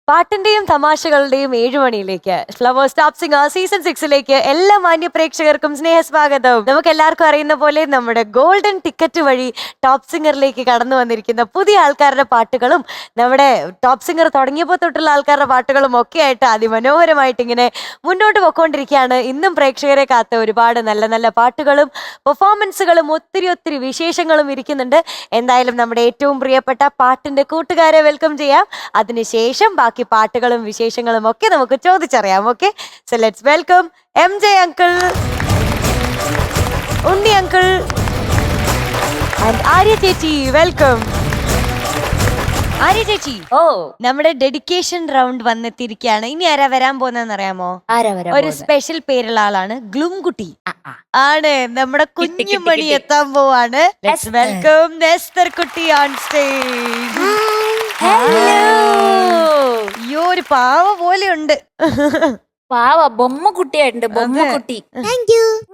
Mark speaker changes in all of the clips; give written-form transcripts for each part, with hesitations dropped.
Speaker 1: പാട്ടിന്റെയും തമാശകളുടെയും 7 മണിയിലേക്ക് flowers top singer season 6ലേക്ക് എല്ലാ മാന്യ പ്രേക്ഷകർക്കും സ്നേഹസ്വാഗതം. നമുക്ക് എല്ലാവർക്കും അറിയുന്ന പോലെ നമ്മുടെ ഗോൾഡൻ ടിക്കറ്റ് വഴി ടോപ്പ് സിംഗറിലേക്ക് കടന്നു വന്നിരിക്കുന്ന പുതിയ ആൾക്കാരുടെ പാട്ടുകളും നമ്മുടെ ടോപ്പ് സിംഗർ തുടങ്ങിയപ്പോൾ തൊട്ടുള്ള ആൾക്കാരുടെ പാട്ടുകളും ഒക്കെ ആയിട്ട് അതിമനോഹരമായിട്ട് ഇങ്ങനെ മുന്നോട്ട് പോയിക്കൊണ്ടിരിക്കുകയാണ്. ഇന്നും പ്രേക്ഷകരെ കാത്ത ഒരുപാട് നല്ല നല്ല പാട്ടുകളും പെർഫോമൻസുകളും ഒത്തിരി വിശേഷങ്ങളും ഇരിക്കുന്നുണ്ട്. എന്തായാലും നമ്മുടെ ഏറ്റവും പ്രിയപ്പെട്ട പാട്ടിന്റെ കൂട്ടുകാരെ വെൽക്കം ചെയ്യാം. അതിനുശേഷം ബാക്കി പാട്ടുകളും വിശേഷങ്ങളും ഒക്കെ നമുക്ക് ചോദിച്ചറിയാം. Okay, so let's welcome MJ uncle, Unni uncle and Arya ചേച്ചി. വെൽക്കം ആര്യ ചേച്ചി. നമ്മുടെ ഡെഡിക്കേഷൻ റൗണ്ട് വന്നെത്തിയിരിക്കുകയാണ്. ഇനി ആരാ വരാൻ പോകുന്നതെന്ന് അറിയാമോ? ഒരു സ്പെഷ്യൽ പേരുള്ള ആളാണ് ഗ്ലൂംകുട്ടി ആണ്. നമ്മുടെ കുഞ്ഞുമണി എത്താൻ പോവാണ്. ലെറ്റ്സ് വെൽക്കം നെസ്തർ കുട്ടി ഓൺ സ്റ്റേജ്. അയ്യോ, ഒരു പാവ പോലെയുണ്ട്.
Speaker 2: പാവ ബൊമ്മ കുട്ടിയായിട്ടുണ്ട്. ബൊമ്മക്കുട്ടി.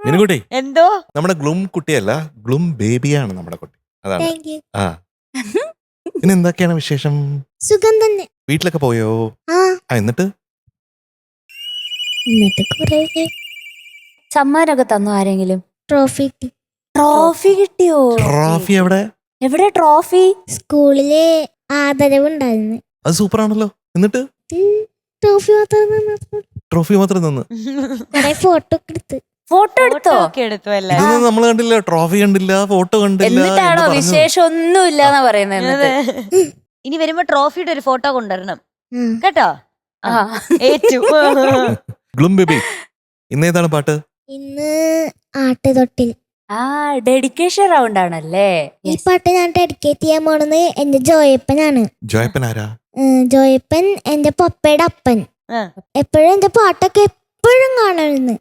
Speaker 3: മിനുകുട്ടി,
Speaker 1: എന്തോ
Speaker 3: നമ്മുടെ ഗ്ലൂം കുട്ടിയല്ല, ഗ്ലൂം ബേബിയാണ് നമ്മുടെ കുട്ടി. അതാണ്. ആ പിന്നെ എന്തൊക്കെയാണ് വിശേഷം?
Speaker 4: സുഖം തന്നെ.
Speaker 3: വീട്ടിലൊക്കെ പോയോ? എന്നിട്ട്
Speaker 2: സമ്മാനമൊക്കെ തന്നു ആരെങ്കിലും?
Speaker 4: ട്രോഫി
Speaker 2: കിട്ടിയോ?
Speaker 3: ട്രോഫി എവിടെ?
Speaker 2: എവിടെ ട്രോഫി?
Speaker 4: സ്കൂളിലെ ആദരവുണ്ടായിരുന്നു.
Speaker 3: അത് സൂപ്പർ ആണല്ലോ. എന്നിട്ട്
Speaker 4: ട്രോഫി മാത്രം
Speaker 3: തന്നു.
Speaker 4: ഫോട്ടോ എടുത്ത്
Speaker 2: ഫോട്ടോ എടുത്തോ?
Speaker 3: ഇതൊന്നും നമ്മൾ കണ്ടില്ല. ട്രോഫി കണ്ടില്ല, ഫോട്ടോ കണ്ടില്ല.
Speaker 2: എന്നിട്ടാണോ വിശേഷം ഒന്നും ഇല്ലാന്നാ പറയുന്നത്?
Speaker 1: ഇനി വരുമ്പോ ട്രോഫിയുടെ ഒരു ഫോട്ടോ കൊണ്ടുവരണം കേട്ടോ.
Speaker 3: ഗ്ലൂം ബേബി, ഇന്നേതാണ് പാട്ട്?
Speaker 4: ഇന്ന് ആട്ടുതൊട്ടിൽ.
Speaker 2: ഡെഡിക്കേഷൻ റൗണ്ട് ആണല്ലേ.
Speaker 4: ഈ പാട്ട് ഞാൻ ഡെഡിക്കേറ്റ് ചെയ്യാൻ പോണത് എന്റെ ജോയപ്പനാണ്.
Speaker 3: ജോയപ്പൻ ആരാ?
Speaker 4: ജോയപ്പൻ എന്റെ പപ്പയുടെ അപ്പൻ. എപ്പോഴും എന്റെ പാട്ടൊക്കെ എപ്പോഴും കാണായിരുന്നു.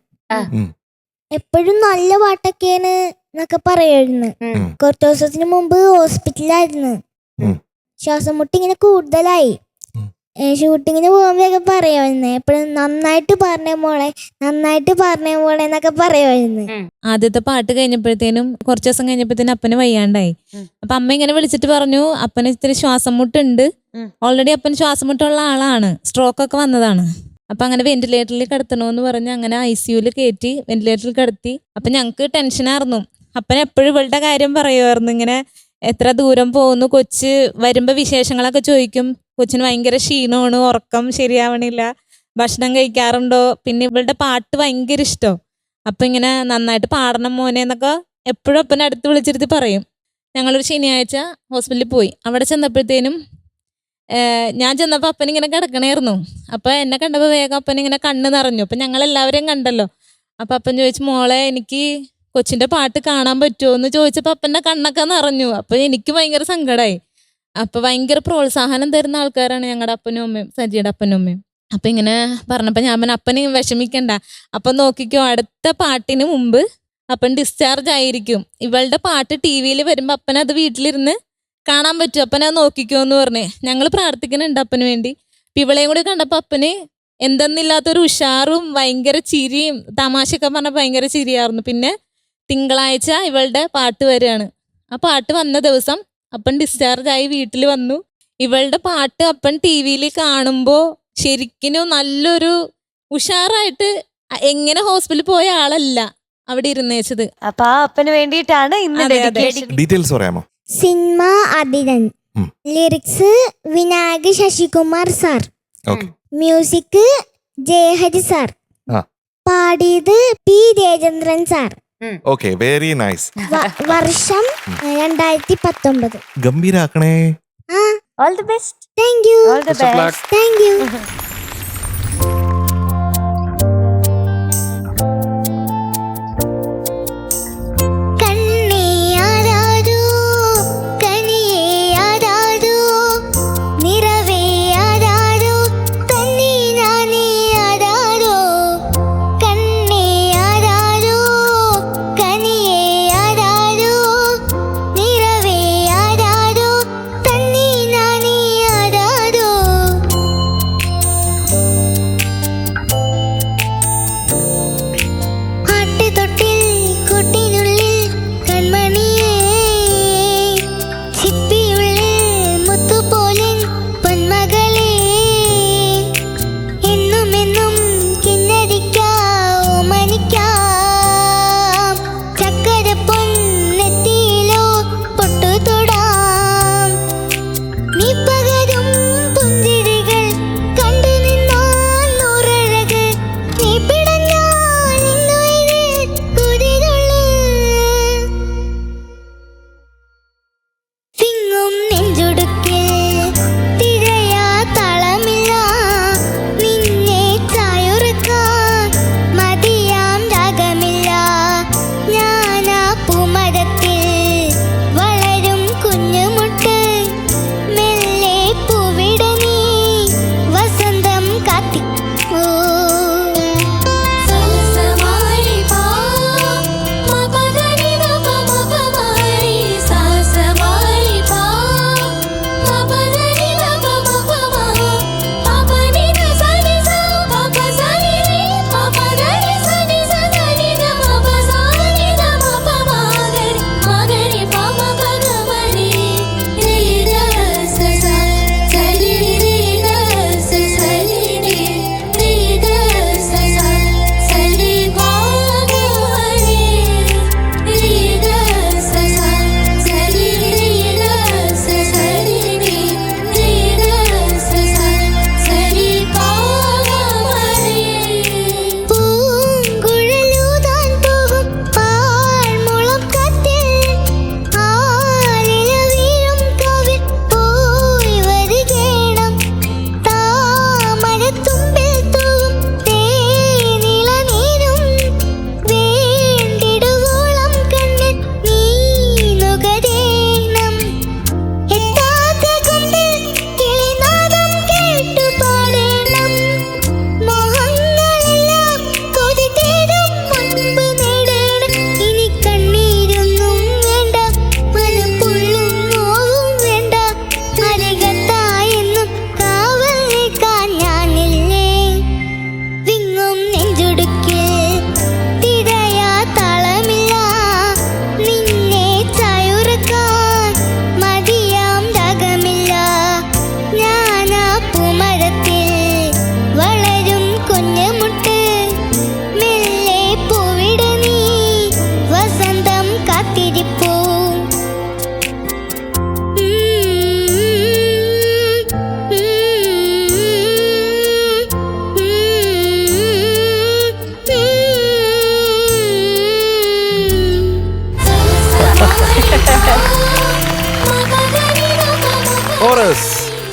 Speaker 4: എപ്പോഴും നല്ല പാട്ടൊക്കെയാണ് എന്നൊക്കെ പറയായിരുന്നു. കുറച്ചു ദിവസത്തിന് മുമ്പ് ഹോസ്പിറ്റലായിരുന്നു. ശ്വാസം മുട്ടി ഇങ്ങനെ കൂടുതലായി. ഷൂട്ടിങ്ങിന് പോകുമ്പോഴൊക്കെ പറയുമായിരുന്നു എപ്പോഴും നന്നായിട്ട് പറഞ്ഞ മോളെ എന്നൊക്കെ പറയുമായിരുന്നു.
Speaker 5: ആദ്യത്തെ പാട്ട് കഴിഞ്ഞപ്പോഴത്തേനും കുറച്ചു ദിവസം കഴിഞ്ഞപ്പോഴത്തേനും അപ്പന് വയ്യാണ്ടായി. അപ്പൊ അമ്മ ഇങ്ങനെ വിളിച്ചിട്ട് പറഞ്ഞു അപ്പന് ഇത്തിരി ശ്വാസം മുട്ടുണ്ട്. ഓൾറെഡി അപ്പൻ ശ്വാസം മുട്ടുള്ള ആളാണ്, സ്ട്രോക്ക് ഒക്കെ വന്നതാണ്. അപ്പൊ അങ്ങനെ വെന്റിലേറ്ററിൽ കിടത്തണോന്ന് പറഞ്ഞ് അങ്ങനെ ICUല് കയറ്റി വെന്റിലേറ്ററിൽ കിടത്തി. അപ്പൊ ഞങ്ങക്ക് ടെൻഷനായിരുന്നു. അപ്പൻ എപ്പോഴും ഇവളുടെ കാര്യം പറയുമായിരുന്നു, ഇങ്ങനെ എത്ര ദൂരം പോകുന്നു, കൊച്ച് വരുമ്പോ വിശേഷങ്ങളൊക്കെ ചോദിക്കും. കൊച്ചിന് ഭയങ്കര ക്ഷീണമാണ്, ഉറക്കം ശരിയാവണില്ല, ഭക്ഷണം കഴിക്കാറുണ്ടോ, പിന്നെ ഇവളുടെ പാട്ട് ഭയങ്കര ഇഷ്ടം. അപ്പൊ ഇങ്ങനെ നന്നായിട്ട് പാടണം മോനെ എന്നൊക്കെ എപ്പോഴും അപ്പനെ അടുത്ത് വിളിച്ചിരുത്തി പറയും. ഞങ്ങളൊരു ശനിയാഴ്ച ഹോസ്പിറ്റലിൽ പോയി. അവിടെ ചെന്നപ്പോഴത്തേനും ഞാൻ ചെന്നപ്പോൾ അപ്പൻ ഇങ്ങനെ കിടക്കണായിരുന്നു. അപ്പൊ എന്നെ കണ്ടപ്പോൾ വേഗം അപ്പൻ ഇങ്ങനെ കണ്ണ് നിറഞ്ഞു. അപ്പൊ ഞങ്ങളെല്ലാവരെയും കണ്ടല്ലോ. അപ്പൊ അപ്പൻ ചോദിച്ചു, മോളെ എനിക്ക് കൊച്ചിന്റെ പാട്ട് കാണാൻ പറ്റുമോ എന്ന് ചോദിച്ചപ്പോ അപ്പന്റെ കണ്ണൊക്കെ നിറഞ്ഞു. അപ്പൊ എനിക്ക് ഭയങ്കര സങ്കടമായി. അപ്പൊ ഭയങ്കര പ്രോത്സാഹനം തരുന്ന ആൾക്കാരാണ് ഞങ്ങളുടെ അപ്പനും അമ്മയും, സജിയുടെ അപ്പനും അമ്മയും. അപ്പൊ ഇങ്ങനെ പറഞ്ഞപ്പോ ഞാൻ അപ്പന് വിഷമിക്കണ്ട, അപ്പൊ നോക്കിക്കോ അടുത്ത പാട്ടിന് മുമ്പ് അപ്പൻ ഡിസ്ചാർജ് ആയിരിക്കും. ഇവളുടെ പാട്ട് TV വരുമ്പോ അപ്പൻ അത് വീട്ടിലിരുന്ന് കാണാൻ പറ്റും, അപ്പൻ അത് നോക്കിക്കോ എന്ന് പറഞ്ഞേ. ഞങ്ങൾ പ്രാർത്ഥിക്കുന്നുണ്ട് അപ്പന് വേണ്ടി. ഇവളെയും കൂടി കണ്ടപ്പോ അപ്പന് എന്തെന്നില്ലാത്തൊരു ഉഷാറും ഭയങ്കര ചിരിയും തമാശയൊക്കെ പറഞ്ഞ ഭയങ്കര ചിരിയായിരുന്നു. പിന്നെ തിങ്കളാഴ്ച ഇവളുടെ പാട്ട് വരികയാണ്. ആ പാട്ട് വന്ന ദിവസം അപ്പൻ ഡിസ്ചാർജ് ആയി വീട്ടിൽ വന്നു. ഇവളുടെ പാട്ട് അപ്പൻ TV കാണുമ്പോ ശരിക്കും നല്ലൊരു ഉഷാറായിട്ട് എങ്ങനെ ഹോസ്പിറ്റലിൽ പോയ ആളല്ല അവിടെ ഇരുന്നേച്ചത്.
Speaker 1: അപ്പൊ ആ അപ്പന് വേണ്ടിയിട്ടാണ് ഇന്ന്
Speaker 3: ഡീറ്റെയിൽസ് പറയാമോ?
Speaker 4: Cinema Athiran, lyrics Vinayak Sasikumar sir, music Jayahari sir, പാടിയത് P Jayachandran sir.
Speaker 3: Okay, very nice.
Speaker 4: വർഷം 2019.
Speaker 3: ഗംഭീരാക്കണേ.
Speaker 2: All the best.
Speaker 4: Thank you.
Speaker 1: All the best.
Speaker 4: Thank you.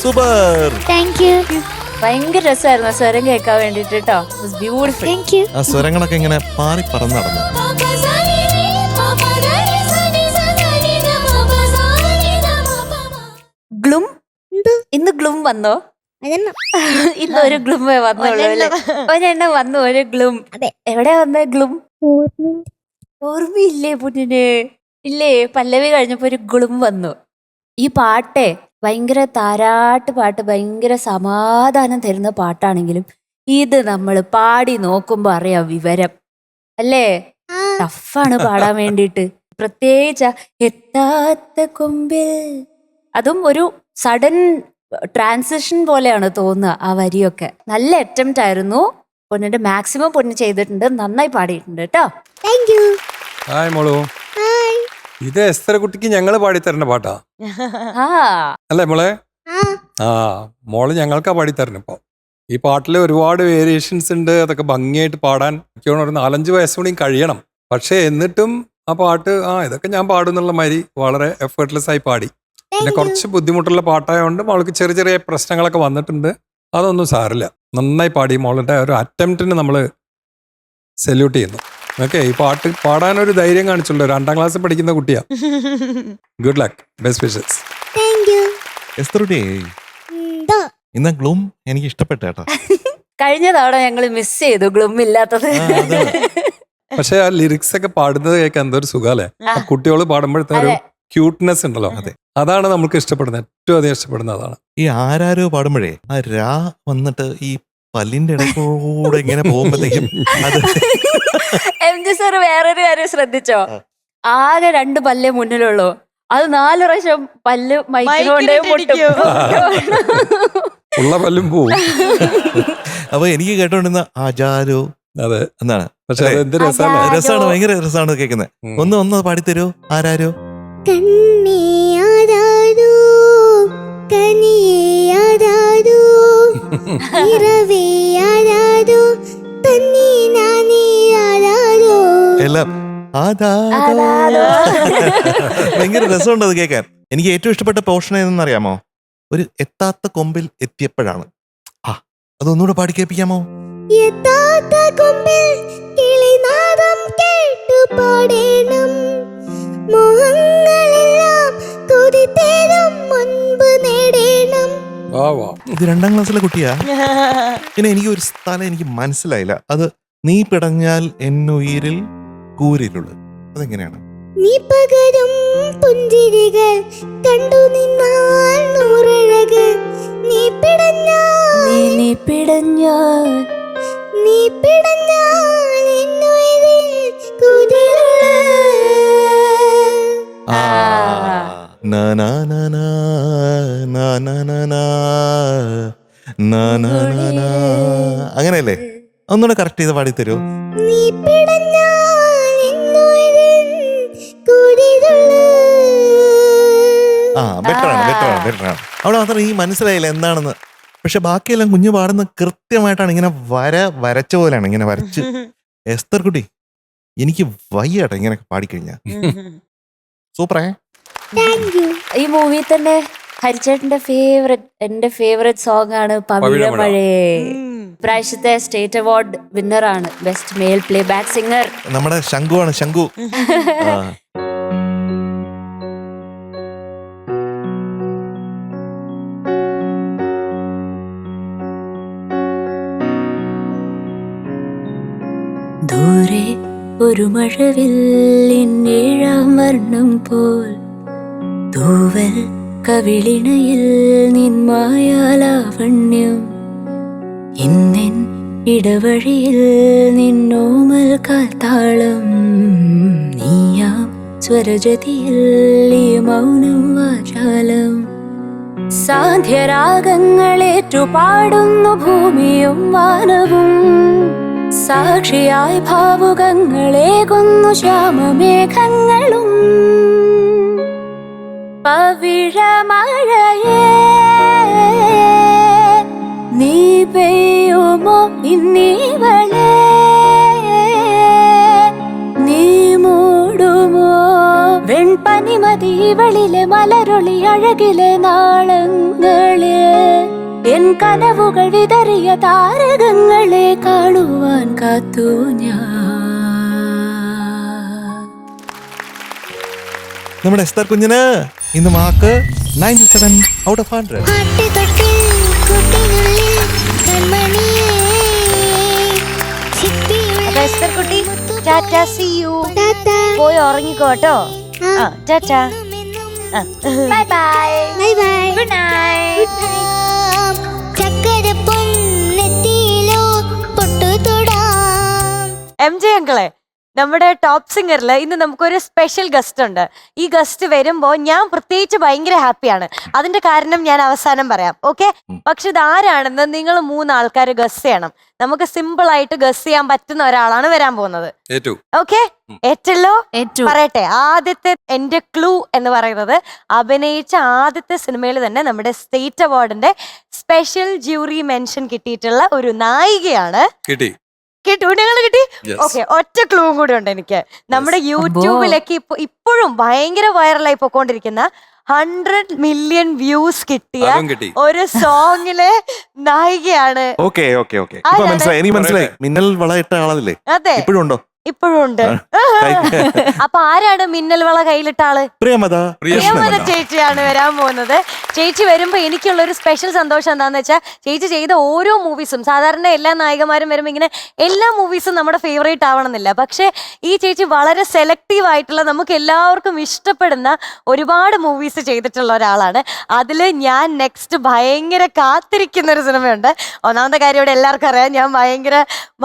Speaker 3: Super.
Speaker 4: Thank you.
Speaker 2: ഭയങ്കര രസമായിരുന്നു സ്വരം കേൾക്കാൻ വേണ്ടിട്ട് കേട്ടോ. ബ്യൂട്ടിഫുൾ.
Speaker 4: Thank you.
Speaker 3: ആ സ്വരങ്ങളൊക്കെ ഇങ്ങനെ പാറി പറന്ന് നടന്നു.
Speaker 2: ഗ്ലും
Speaker 4: എന്ത്?
Speaker 2: ഇന്ന് ഗ്ലും വന്നോ?
Speaker 4: അതെന്നാ?
Speaker 2: ഇന്ന് ഒരു ഗ്ലും വന്നോളൂ അല്ലേ? ഒരെണ്ണം വന്നു, ഒരു ഗ്ലും.
Speaker 4: അതെ.
Speaker 2: എവിടെ വന്ന ഗ്ലും?
Speaker 4: ഓർമ്മ-
Speaker 2: ഓർമ്മയില്ലേ പുണ്യന്? ഇല്ലേ, പല്ലവി കഴിഞ്ഞപ്പോ ഒരു ഗ്ലും വന്നു. ഈ പാട്ടേ ഭയങ്കര താരാട്ട് പാട്ട്, ഭയങ്കര സമാധാനം തരുന്ന പാട്ടാണെങ്കിലും ഇത് നമ്മൾ പാടി നോക്കുമ്പോ അറിയാം വിവരം അല്ലേ.
Speaker 4: ആ,
Speaker 2: ടഫാണ് പാടാൻ വേണ്ടിയിട്ട്. പ്രത്യേകിച്ച് എത്താത്ത കൊമ്പിൽ, അതും ഒരു സഡൻ ട്രാൻസിഷൻ പോലെയാണ് തോന്നുക ആ വരിയൊക്കെ. നല്ല അറ്റംപ്റ്റ് ആയിരുന്നു. പൊന്നിന്റെ മാക്സിമം പൊന്ന് ചെയ്തിട്ടുണ്ട്, നന്നായി പാടിയിട്ടുണ്ട് കേട്ടോ.
Speaker 4: Thank you.
Speaker 6: ഹായ് മോളു.
Speaker 4: ഹായ്.
Speaker 6: ഇത് എസ്തര കുട്ടിക്ക് ഞങ്ങള് പാടിത്തരുന്ന പാട്ടാ
Speaker 2: ആ
Speaker 6: അല്ലേ മോളെ?
Speaker 4: ആ,
Speaker 6: ആ മോള് ഞങ്ങൾക്കാ പാടിത്തരണം ഇപ്പൊ. ഈ പാട്ടിൽ ഒരുപാട് വേരിയേഷൻസ് ഉണ്ട്. അതൊക്കെ ഭംഗിയായിട്ട് പാടാൻ എനിക്ക് തോന്നുന്നു ഒരു 4-5 വയസ്സുകൂടിയും കഴിയണം. പക്ഷെ എന്നിട്ടും ആ പാട്ട് ഇതൊക്കെ ഞാൻ പാടുന്നുള്ള മാതിരി വളരെ എഫേർട്ട്ലെസ് ആയി പാടി. പിന്നെ
Speaker 4: thank you.
Speaker 6: കുറച്ച് ബുദ്ധിമുട്ടുള്ള പാട്ടായതുകൊണ്ട് മോൾക്ക് ചെറിയ ചെറിയ പ്രശ്നങ്ങളൊക്കെ വന്നിട്ടുണ്ട്. അതൊന്നും സാരില്ല, നന്നായി പാടി. മോളുടെ ഒരു അറ്റംപ്റ്റിന് നമ്മൾ സല്യൂട്ട് ചെയ്യുന്നു. ഓക്കെ, ഈ പാട്ട് പാടാനൊരു ധൈര്യം കാണിച്ചുള്ളൂ. 2ാം ക്ലാസ്സിൽ പഠിക്കുന്ന കുട്ടിയാ. Good luck, best wishes.
Speaker 4: Thank you.
Speaker 3: എസ്തറുടെ
Speaker 4: എന്തോ?
Speaker 3: ഇന്ന ഗ്ലൂം എനിക്ക് ഇഷ്ടപ്പെട്ട കേട്ടോ.
Speaker 2: കഴിഞ്ഞ തവണ ഞങ്ങൾ മിസ് ചെയ്തു ഗ്ലും ഇല്ലാത്തത്.
Speaker 6: പക്ഷെ ആ ലിറിക്സ് ഒക്കെ പാടുന്നത് കേൾക്കാൻ എന്തോ ഒരു സുഖാലേ. കുട്ടികൾ പാടുമ്പോഴത്തെ ഒരു ക്യൂട്ട്നെസ് ഉണ്ടല്ലോ,
Speaker 2: അതെ.
Speaker 6: അതാണ് നമുക്ക് ഇഷ്ടപ്പെടുന്നത്. ഏറ്റവും അധികം ഇഷ്ടപ്പെടുന്നത് അതാണ്.
Speaker 3: ഈ ആരാരോ പാടുമ്പോഴേ ആ രാ വന്നിട്ട് ഈ പല്ലിന്റെ ഇടയ്ക്കൂടെ ഇങ്ങനെ പോകുമ്പോഴത്തേക്കും അത്
Speaker 2: MG sir വേറൊരു കാര്യം ശ്രദ്ധിച്ചോ? ആകെ 2 പല്ലേ മുന്നിലുള്ളൂ. അത് 4 പ്രാവശ്യം പല്ല് മൈക്കിനോണ്ടേ മുട്ടും.
Speaker 6: ഉള്ള പല്ലും പോവും.
Speaker 3: അപ്പൊ എനിക്ക് കേട്ടോണ്ടിരുന്ന ആചാരോ
Speaker 6: അതെ
Speaker 3: എന്നാണ്.
Speaker 6: പക്ഷെ അത് എന്ത് രസമല്ലേ.
Speaker 3: രസമാണ്, ഭയങ്കര രസമാണ് കേൾക്കുന്നത്. ഒന്ന് പാടിത്തരൂ. ആരാരോ
Speaker 4: കണ്ണേ ആരാരോ, കനിയേ ആരാരോ, ഇരവേ ആരാരോ, തന്നീ നാനീ ആരാരോ.
Speaker 3: എല്ലാം ഭയങ്കര രസമുണ്ട് അത് കേൾക്കാൻ. എനിക്ക് ഏറ്റവും ഇഷ്ടപ്പെട്ട പോർഷൻ ഏതെന്നറിയാമോ? ഒരു എത്താത്ത കൊമ്പിൽ എത്തിയപ്പോഴാണ്. അതൊന്നുകൂടെ പാടി കേൾപ്പിക്കാമോ?
Speaker 4: എത്താത്ത കൊമ്പിൽ കിളിനാദം കേട്ടു പാടേണം, മോഹങ്ങളെല്ലാം കൊതിതേരും മുൻപ് നേടേണം.
Speaker 3: ഇത് 2ാം ക്ലാസ്സിലെ കുട്ടിയാ. പിന്നെ എനിക്ക് ഒരു സ്ഥലം എനിക്ക് മനസ്സിലായില്ല. അത് നീ പിടഞ്ഞാൽ എന്നുയിരിൽ കൂരിലുള്ളത് അതെങ്ങനെയാണ്?
Speaker 4: നീ പകരും പുഞ്ചിരികൾ കണ്ടു നിന്നാൽ നൂറഴക്, നീ പിടഞ്ഞാൽ
Speaker 2: നീ പിടഞ്ഞാൽ
Speaker 4: നീ പിടഞ്ഞാൽ എന്നുയിരിൽ കൂരിലുള്ള.
Speaker 3: നാ നാ നാ നാ നാ നാ നാ നാ നാ നാ നാ നാ. അങ്ങനെയല്ലേ? ഒന്നുകൂടെ കറക്റ്റ് ചെയ്ത് പാടിത്തരൂ.
Speaker 4: നീ പിടഞ്ഞാൽ എന്നുയിരിൽ കൂരിലുള്ള.
Speaker 3: ബെറ്ററാണ്. അവിടെ മാത്രം ഈ മനസ്സിലായില്ല എന്താണെന്ന്. പക്ഷെ ബാക്കിയെല്ലാം കുഞ്ഞു പാടുന്ന കൃത്യമായിട്ടാണ്. ഇങ്ങനെ വരച്ച പോലെയാണ്, ഇങ്ങനെ വരച്ച്. എസ്തർ കുട്ടി എനിക്ക് വയ്യാട്ടോ ഇങ്ങനെ പാടിക്കഴിഞ്ഞാ. സൂപ്പറേ.
Speaker 4: Thank you.
Speaker 2: ഈ മൂവി തന്നെ ഹരിച്ചേട്ടന്റെ എന്റെ ഫേവറേറ്റ് സോങ് ആണ് പവിഴമഴേ. ഇപ്രാവശ്യത്തെ സ്റ്റേറ്റ് അവാർഡ് വിന്നറാണ് ബെസ്റ്റ് മെയിൽ പ്ലേ ബാക്ക് സിംഗർ.
Speaker 3: നമ്മുടെ ശംഖുവാണ്, ശംഖു.
Speaker 2: ദൂരെ ഒരു മഴവില്ലിൻ 7ാം വർണ്ണം പോൽ തൂവൽ കവിളിണയിൽ നിന്മായാലാവണ്യം. ഇന്നിൻ ഇടവഴിയിൽ നിന്നോമൽ കാൽത്താളം. നീയാം സ്വരജതിയിൽ ഈ മൗനം വാചാലം. സാന്ധ്യരാഗങ്ങളേറ്റു പാടുന്നു ഭൂമിയും വാനവും. സാക്ഷിയായി ഭാവുകങ്ങളേകുന്നു ശ്യാമമേഘങ്ങളും. പവിഴമഴയേ നീ പെയ്യുമോ ഇന്നീവളേ, നീ മൂടുമോ വെൺപനിമതി ഇവളിലെ മലരൊളി അഴകിലെ നാളങ്ങള് എൻ കനവുകൾ വിതറിയ താരകങ്ങളെ കാണുവാൻ കാത്തു ഞാൻ.
Speaker 3: നമ്മുടെ എസ്തർ കുഞ്ഞിന് ഇന്ന് മാർക്ക് 97 ഔട്ട് ഓഫ് 100.
Speaker 4: ആട്ടുതൊട്ടിൽ കൂട്ടിനുള്ളിൽ കൺമണിയേ, ചിപ്പിയുള്ള
Speaker 1: അപ്പൊ എസ്തർ കുട്ടി ടാറ്റ, സീ യു.
Speaker 4: ടാറ്റാ.
Speaker 1: പോയി ഉറങ്ങിക്കോട്ടോ. ആ tata.
Speaker 2: Bye bye.
Speaker 4: Bye bye.
Speaker 2: Good night.
Speaker 4: ചക്കരപ്പൊൻ നെറ്റിയിലോ പൊട്ടുതൊടാം.
Speaker 1: MJ അങ്കിളെ, നമ്മുടെ ടോപ്പ് സിംഗറിൽ ഇന്ന് നമുക്കൊരു സ്പെഷ്യൽ ഗസ്റ്റ് ഉണ്ട്. ഈ ഗസ്റ്റ് വരുമ്പോൾ ഞാൻ പ്രത്യേകിച്ച് ഭയങ്കര ഹാപ്പിയാണ്. അതിന്റെ കാരണം ഞാൻ അവസാനം പറയാം, ഓക്കെ? പക്ഷെ ഇത് ആരാണെന്ന് നിങ്ങൾ 3 ആൾക്കാർ ഗസ് ചെയ്യണം. നമുക്ക് സിമ്പിൾ ആയിട്ട് ഗസ് ചെയ്യാൻ പറ്റുന്ന ഒരാളാണ് വരാൻ പോകുന്നത്.
Speaker 6: ഏറ്റു
Speaker 1: ഓക്കെ, ഏറ്റല്ലോ
Speaker 2: ഏറ്റു.
Speaker 1: പറയട്ടെ. ആദ്യത്തെ എന്റെ ക്ലൂ എന്ന് പറയുന്നത് അഭിനയിച്ച ആദ്യത്തെ സിനിമയിൽ തന്നെ നമ്മുടെ സ്റ്റേറ്റ് അവാർഡിന്റെ സ്പെഷ്യൽ ജൂറി മെൻഷൻ കിട്ടിയിട്ടുള്ള ഒരു നായികയാണ്.
Speaker 6: കിട്ടി.
Speaker 1: കിട്ടി, നിങ്ങൾ കിട്ടി.
Speaker 6: Yes.
Speaker 1: ഓക്കെ, ഒറ്റ ക്ലൂവും കൂടി ഉണ്ട് എനിക്ക്. നമ്മുടെ യൂട്യൂബിലൊക്കെ ഇപ്പോഴും ഭയങ്കര വൈറലായി പോയിക്കൊണ്ടിരിക്കുന്ന 100 മില്യൺ വ്യൂസ് കിട്ടിയ
Speaker 6: അതും കിട്ടി.
Speaker 1: ഒരു സോങ്ങിലെ നായികയാണ്.
Speaker 3: ഓക്കെ ഓക്കെ ഓക്കെ, ഇപ്പൊ മനസ്സിലായി, എനിക്ക് മനസ്സിലായി. മിന്നൽ വളയിട്ട ആളല്ലേ?
Speaker 1: അതെ,
Speaker 3: ഇപ്പോഴും ഉണ്ടോ?
Speaker 1: ഇപ്പോഴും ഉണ്ട്. അപ്പൊ ആരാണ് മിന്നൽ വള കയ്യിലിട്ട ആള്?
Speaker 3: പ്രിയമത.
Speaker 1: പ്രിയമത ചേച്ചിയാണ് വരാൻ പോകുന്നത്. ചേച്ചി വരുമ്പോ എനിക്കുള്ള ഒരു സ്പെഷ്യൽ സന്തോഷം എന്താന്ന് വെച്ചാൽ ചേച്ചി ചെയ്ത ഓരോ മൂവീസും, സാധാരണ എല്ലാ നായികമാരും വരുമ്പോ ഇങ്ങനെ എല്ലാ മൂവീസും നമ്മുടെ ഫേവറേറ്റ് ആവണമെന്നില്ല, പക്ഷെ ഈ ചേച്ചി വളരെ സെലക്റ്റീവ് ആയിട്ടുള്ള നമുക്ക് എല്ലാവർക്കും ഇഷ്ടപ്പെടുന്ന ഒരുപാട് മൂവീസ് ചെയ്തിട്ടുള്ള ഒരാളാണ്. അതിൽ ഞാൻ നെക്സ്റ്റ് ഭയങ്കര കാത്തിരിക്കുന്ന ഒരു സിനിമയുണ്ട്. ഒന്നാമത്തെ കാര്യം ഇവിടെ എല്ലാവർക്കും അറിയാം, ഞാൻ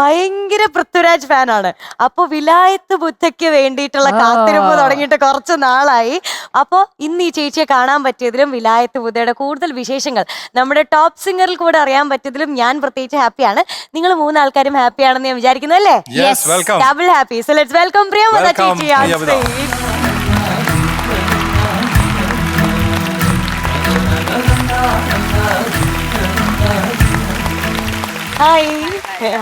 Speaker 1: ഭയങ്കര പൃഥ്വിരാജ് ഫാനാണ്. അപ്പൊ വിലായത്ത് ബുദ്ധയ്ക്ക് വേണ്ടിയിട്ടുള്ള കാത്തിരിപ്പ് തുടങ്ങിയിട്ട് കുറച്ച് നാളായി. അപ്പോൾ ഇന്ന് ഈ ചേച്ചിയെ കാണാൻ പറ്റിയതിലും വിലായത്ത് ബുദ്ധയുടെ കൂടുതൽ വിശേഷങ്ങൾ നമ്മുടെ ടോപ്പ് സിംഗറിൽ കൂടെ അറിയാൻ പറ്റിയതിലും ഞാൻ പ്രത്യേകിച്ച് ഹാപ്പിയാണ്. നിങ്ങൾ 3 ആൾക്കാരും ഹാപ്പിയാണെന്ന് ഞാൻ വിചാരിക്കുന്നു, അല്ലേ?
Speaker 6: Yes, welcome.
Speaker 1: Double happy. So let's welcome പ്രിയമത
Speaker 6: Welcome,
Speaker 1: ചേച്ചി on
Speaker 6: പ്രിയമത.
Speaker 1: stage.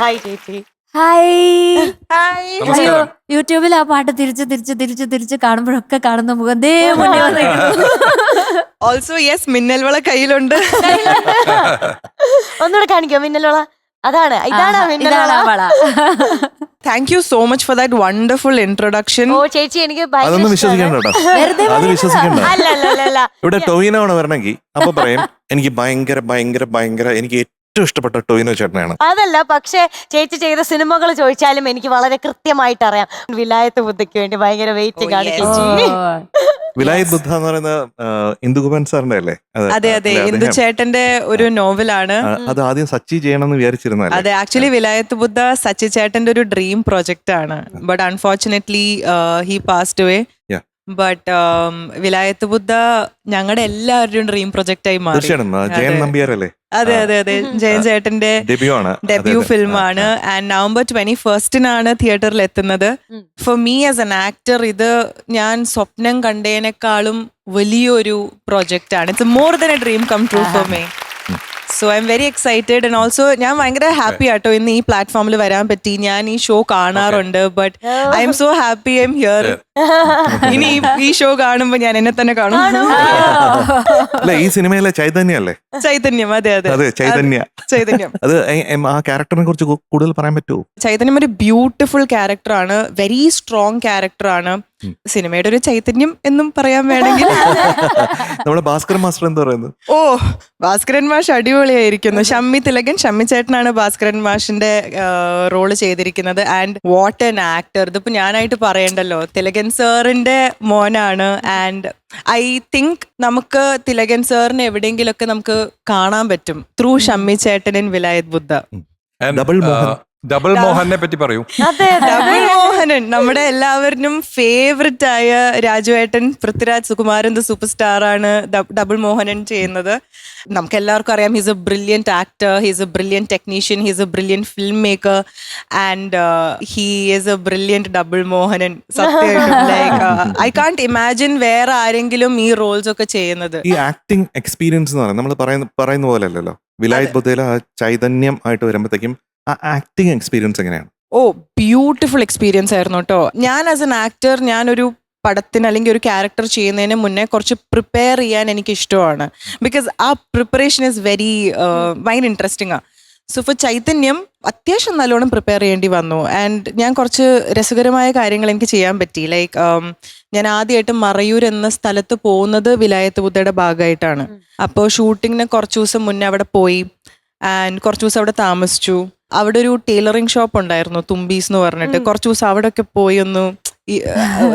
Speaker 1: ഹായ് ചേച്ചി.
Speaker 2: ഹായ്.
Speaker 6: നമസ്കാരം.
Speaker 2: യൂട്യൂബിൽ ആ പാട്ട് തിരിച്ച് കാണുമ്പോഴൊക്കെ കാണുന്ന മുഖം ദേ മുന്നേ വന്നിരിക്കുന്നു.
Speaker 7: ഓൾസോ യെസ്, മിന്നൽവള കയ്യിലുണ്ട്.
Speaker 1: ഒന്നുകൂടെ കാണിക്കോ മിന്നൽ വള? ഇതാണ് മിന്നൽ
Speaker 2: ഇതാണ് ആ
Speaker 1: വള.
Speaker 2: വള.
Speaker 7: Thank you so much for that wonderful introduction.
Speaker 1: Oh ചേച്ചി, എനിക്ക് ഭയങ്കര
Speaker 3: അതൊന്നും
Speaker 1: ഇഷ്ടാണ്.
Speaker 3: വിശ്വസിക്കണ്ട കേട്ടോ,
Speaker 2: വെറുതെ
Speaker 3: അത് വിശ്വസിക്കണ്ട.
Speaker 1: അല്ല
Speaker 3: ഇവിടെ ടൊവിനോ ആണ് വരണമെങ്കിൽ അപ്പൊ പറയും എനിക്ക് ഭയങ്കര എനിക്ക് ഏറ്റവും ഇഷ്ടപ്പെട്ട ടൊവിനോ ചേട്ടനാണ്.
Speaker 1: അതല്ല, പക്ഷെ ചേച്ചി ചെയ്ത സിനിമകൾ ചോദിച്ചാലും എനിക്ക് വളരെ കൃത്യമായിട്ട് അറിയാം. വിലായത്ത് ബുദ്ധയ്ക്ക് വേണ്ടി ഭയങ്കര വെയിറ്റിംഗ് ആണ്
Speaker 7: yes.
Speaker 1: ചേച്ചി.
Speaker 3: വിലായത് ബുദ്ധ എന്ന് പറയുന്ന ഇന്ദുഗോപൻ സാറിന്റെ അല്ലേ?
Speaker 7: അതെ, ഇന്ദു ചേട്ടന്റെ ഒരു നോവലാണ്.
Speaker 3: അത് ആദ്യം സച്ചി ചെയ്യണമെന്ന് വിചാരിച്ചിരുന്നല്ലേ?
Speaker 7: അതെ, ആക്ച്വലി വിലായത്ത് ബുദ്ധ സച്ചി ചേട്ടന്റെ ഒരു ഡ്രീം പ്രൊജക്റ്റ് ആണ്. But unfortunately he passed away.
Speaker 3: Yeah.
Speaker 7: But Vilayath Buddha ഞങ്ങളുടെ എല്ലാവരുടെയും ഡ്രീം പ്രൊജക്റ്റ് ആയി മാറി.
Speaker 3: തീർച്ചയായിട്ടും ജയൻ നമ്പ്യാരല്ലേ?
Speaker 7: അതെ ജയൻ ചേട്ടന്റെ
Speaker 3: ഡെബ്യൂ ആണ്,
Speaker 7: ഡെബ്യൂ ഫിലിമാണ്. ആൻഡ് നവംബർ 21 തിയേറ്ററിൽ എത്തുന്നത്. For me as an actor ഇത് ഞാൻ സ്വപ്നം കണ്ടതിനേക്കാളും വലിയൊരു പ്രോജക്റ്റ് ആണ്. It's more than a dream come true for me. So I'm very excited and also ഞാൻ ഭയങ്കര ഹാപ്പി ആട്ടോ ഇന്ന് ഈ പ്ലാറ്റ്ഫോമിൽ വരാൻ പറ്റി. ഞാൻ ഈ ഷോ കാണാറുണ്ട്, but I M so happy I am here. ഇനി ഈ ഷോ കാണുമ്പോ ഞാൻ എന്നെ തന്നെ കാണും.
Speaker 3: അല്ല, ഈ സിനിമയിലെ ചൈതന്യ അല്ലേ?
Speaker 7: ചൈതന്യം, അതെ
Speaker 3: ചൈതന്യം. അത് ആ ക്യാരക്ടറിനെ കുറിച്ച് കൂടുതൽ പറയാൻ പറ്റുമോ?
Speaker 7: ചൈതന്യം ഒരു ബ്യൂട്ടിഫുൾ ക്യാരക്ടറാണ്, വെരി സ്ട്രോങ് ക്യാരക്ടറാണ്. സിനിമയുടെ ഒരു ചൈതന്യം എന്നും പറയാൻ വേണമെങ്കിൽ.
Speaker 3: നമ്മുടെ ഭാസ്കരൻ മാസ്റ്റർ എന്താ പറയുന്നത്?
Speaker 7: ഓ, ഭാസ്കരൻ മാഷ് അടിപൊളിയായിരിക്കുന്നു. ഷമ്മി തിലകൻ, ഷമ്മി ചേട്ടനാണ് ഭാസ്കരൻ മാഷിന്റെ റോള് ചെയ്തിരിക്കുന്നത്. And what an actor. ഇതിപ്പോ ഞാനായിട്ട് പറയണ്ടല്ലോ, തിലകൻ സാറിന്റെ മോനാണ്. ആൻഡ് ഐ തിങ്ക് നമുക്ക് തിലകൻ സാറിന് എവിടെയെങ്കിലുമൊക്കെ നമുക്ക് കാണാൻ പറ്റും ത്രൂ ഷമ്മി ചേട്ടൻ ഇൻ വിലായത് ബുദ്ധ.
Speaker 6: ഡബിൾ മോഹനെ പറ്റി പറയൂ.
Speaker 7: ഡബിൾ മോഹനൻ നമ്മുടെ എല്ലാവരും ഫേവററ്റ് ആയ രാജുവേട്ടൻ, Prithviraj Sukumaran the super star ആണ് ഡബിൾ മോഹനൻ ചെയ്യുന്നത്. നമുക്ക് എല്ലാവർക്കും അറിയാം, he's a brilliant actor, he's a brilliant technician, he's a brilliant film maker and he is a brilliant double Mohanan. സത്യമായിട്ടും ലൈക്ക് ഐ കാൺട്ട് ഇമാജിൻ വേറെ ആരെങ്കിലും ഈ റോൾസ് ഒക്കെ ചെയ്യുന്നത്.
Speaker 3: ഈ ആക്ടിങ് എക്സ്പീരിയൻസ് എന്ന് പറയുന്നത് നമ്മൾ പറയുന്ന പോലെ അല്ലല്ലോ. വിലായത് ബുദ്ധയിലെ ആ ചൈതന്യം ആയിട്ട് വരുമ്പോഴത്തേക്കും ആ ആക്ടിങ് എക്സ്പീരിയൻസ് എങ്ങനെയാണ്?
Speaker 7: ഓ, ബ്യൂട്ടിഫുൾ എക്സ്പീരിയൻസ് ആയിരുന്നു കേട്ടോ. ഞാൻ ആസ് എൻ ആക്ടർ ഞാനൊരു പടത്തിന് അല്ലെങ്കിൽ ഒരു ക്യാരക്ടർ ചെയ്യുന്നതിന് മുന്നേ കുറച്ച് പ്രിപ്പയർ ചെയ്യാൻ എനിക്ക് ഇഷ്ടമാണ്. ബിക്കോസ് ആ പ്രിപ്പറേഷൻ ഇസ് വെരി ഭയങ്കര ഇൻട്രസ്റ്റിംഗ് ആണ്. സോ ഫോർ ചൈതന്യം അത്യാവശ്യം നല്ലോണം പ്രിപ്പയർ ചെയ്യേണ്ടി വന്നു. ആൻഡ് ഞാൻ കുറച്ച് രസകരമായ കാര്യങ്ങൾ എനിക്ക് ചെയ്യാൻ പറ്റി. ലൈക്ക് ഞാൻ ആദ്യമായിട്ട് മറയൂർ എന്ന സ്ഥലത്ത് പോകുന്നത് വിലായത്ത് ബുദ്ധയുടെ ഭാഗമായിട്ടാണ്. അപ്പോൾ ഷൂട്ടിങ്ങിന് കുറച്ച് ദിവസം മുന്നേ അവിടെ പോയി ആൻഡ് കുറച്ച് ദിവസം അവിടെ താമസിച്ചു. അവിടെ ഒരു ടൈലറിങ് ഷോപ്പ് ഉണ്ടായിരുന്നു, തുമ്പീസ് എന്ന് പറഞ്ഞിട്ട്. കുറച്ച് ദിവസം അവിടെ ഒക്കെ പോയി ഒന്ന്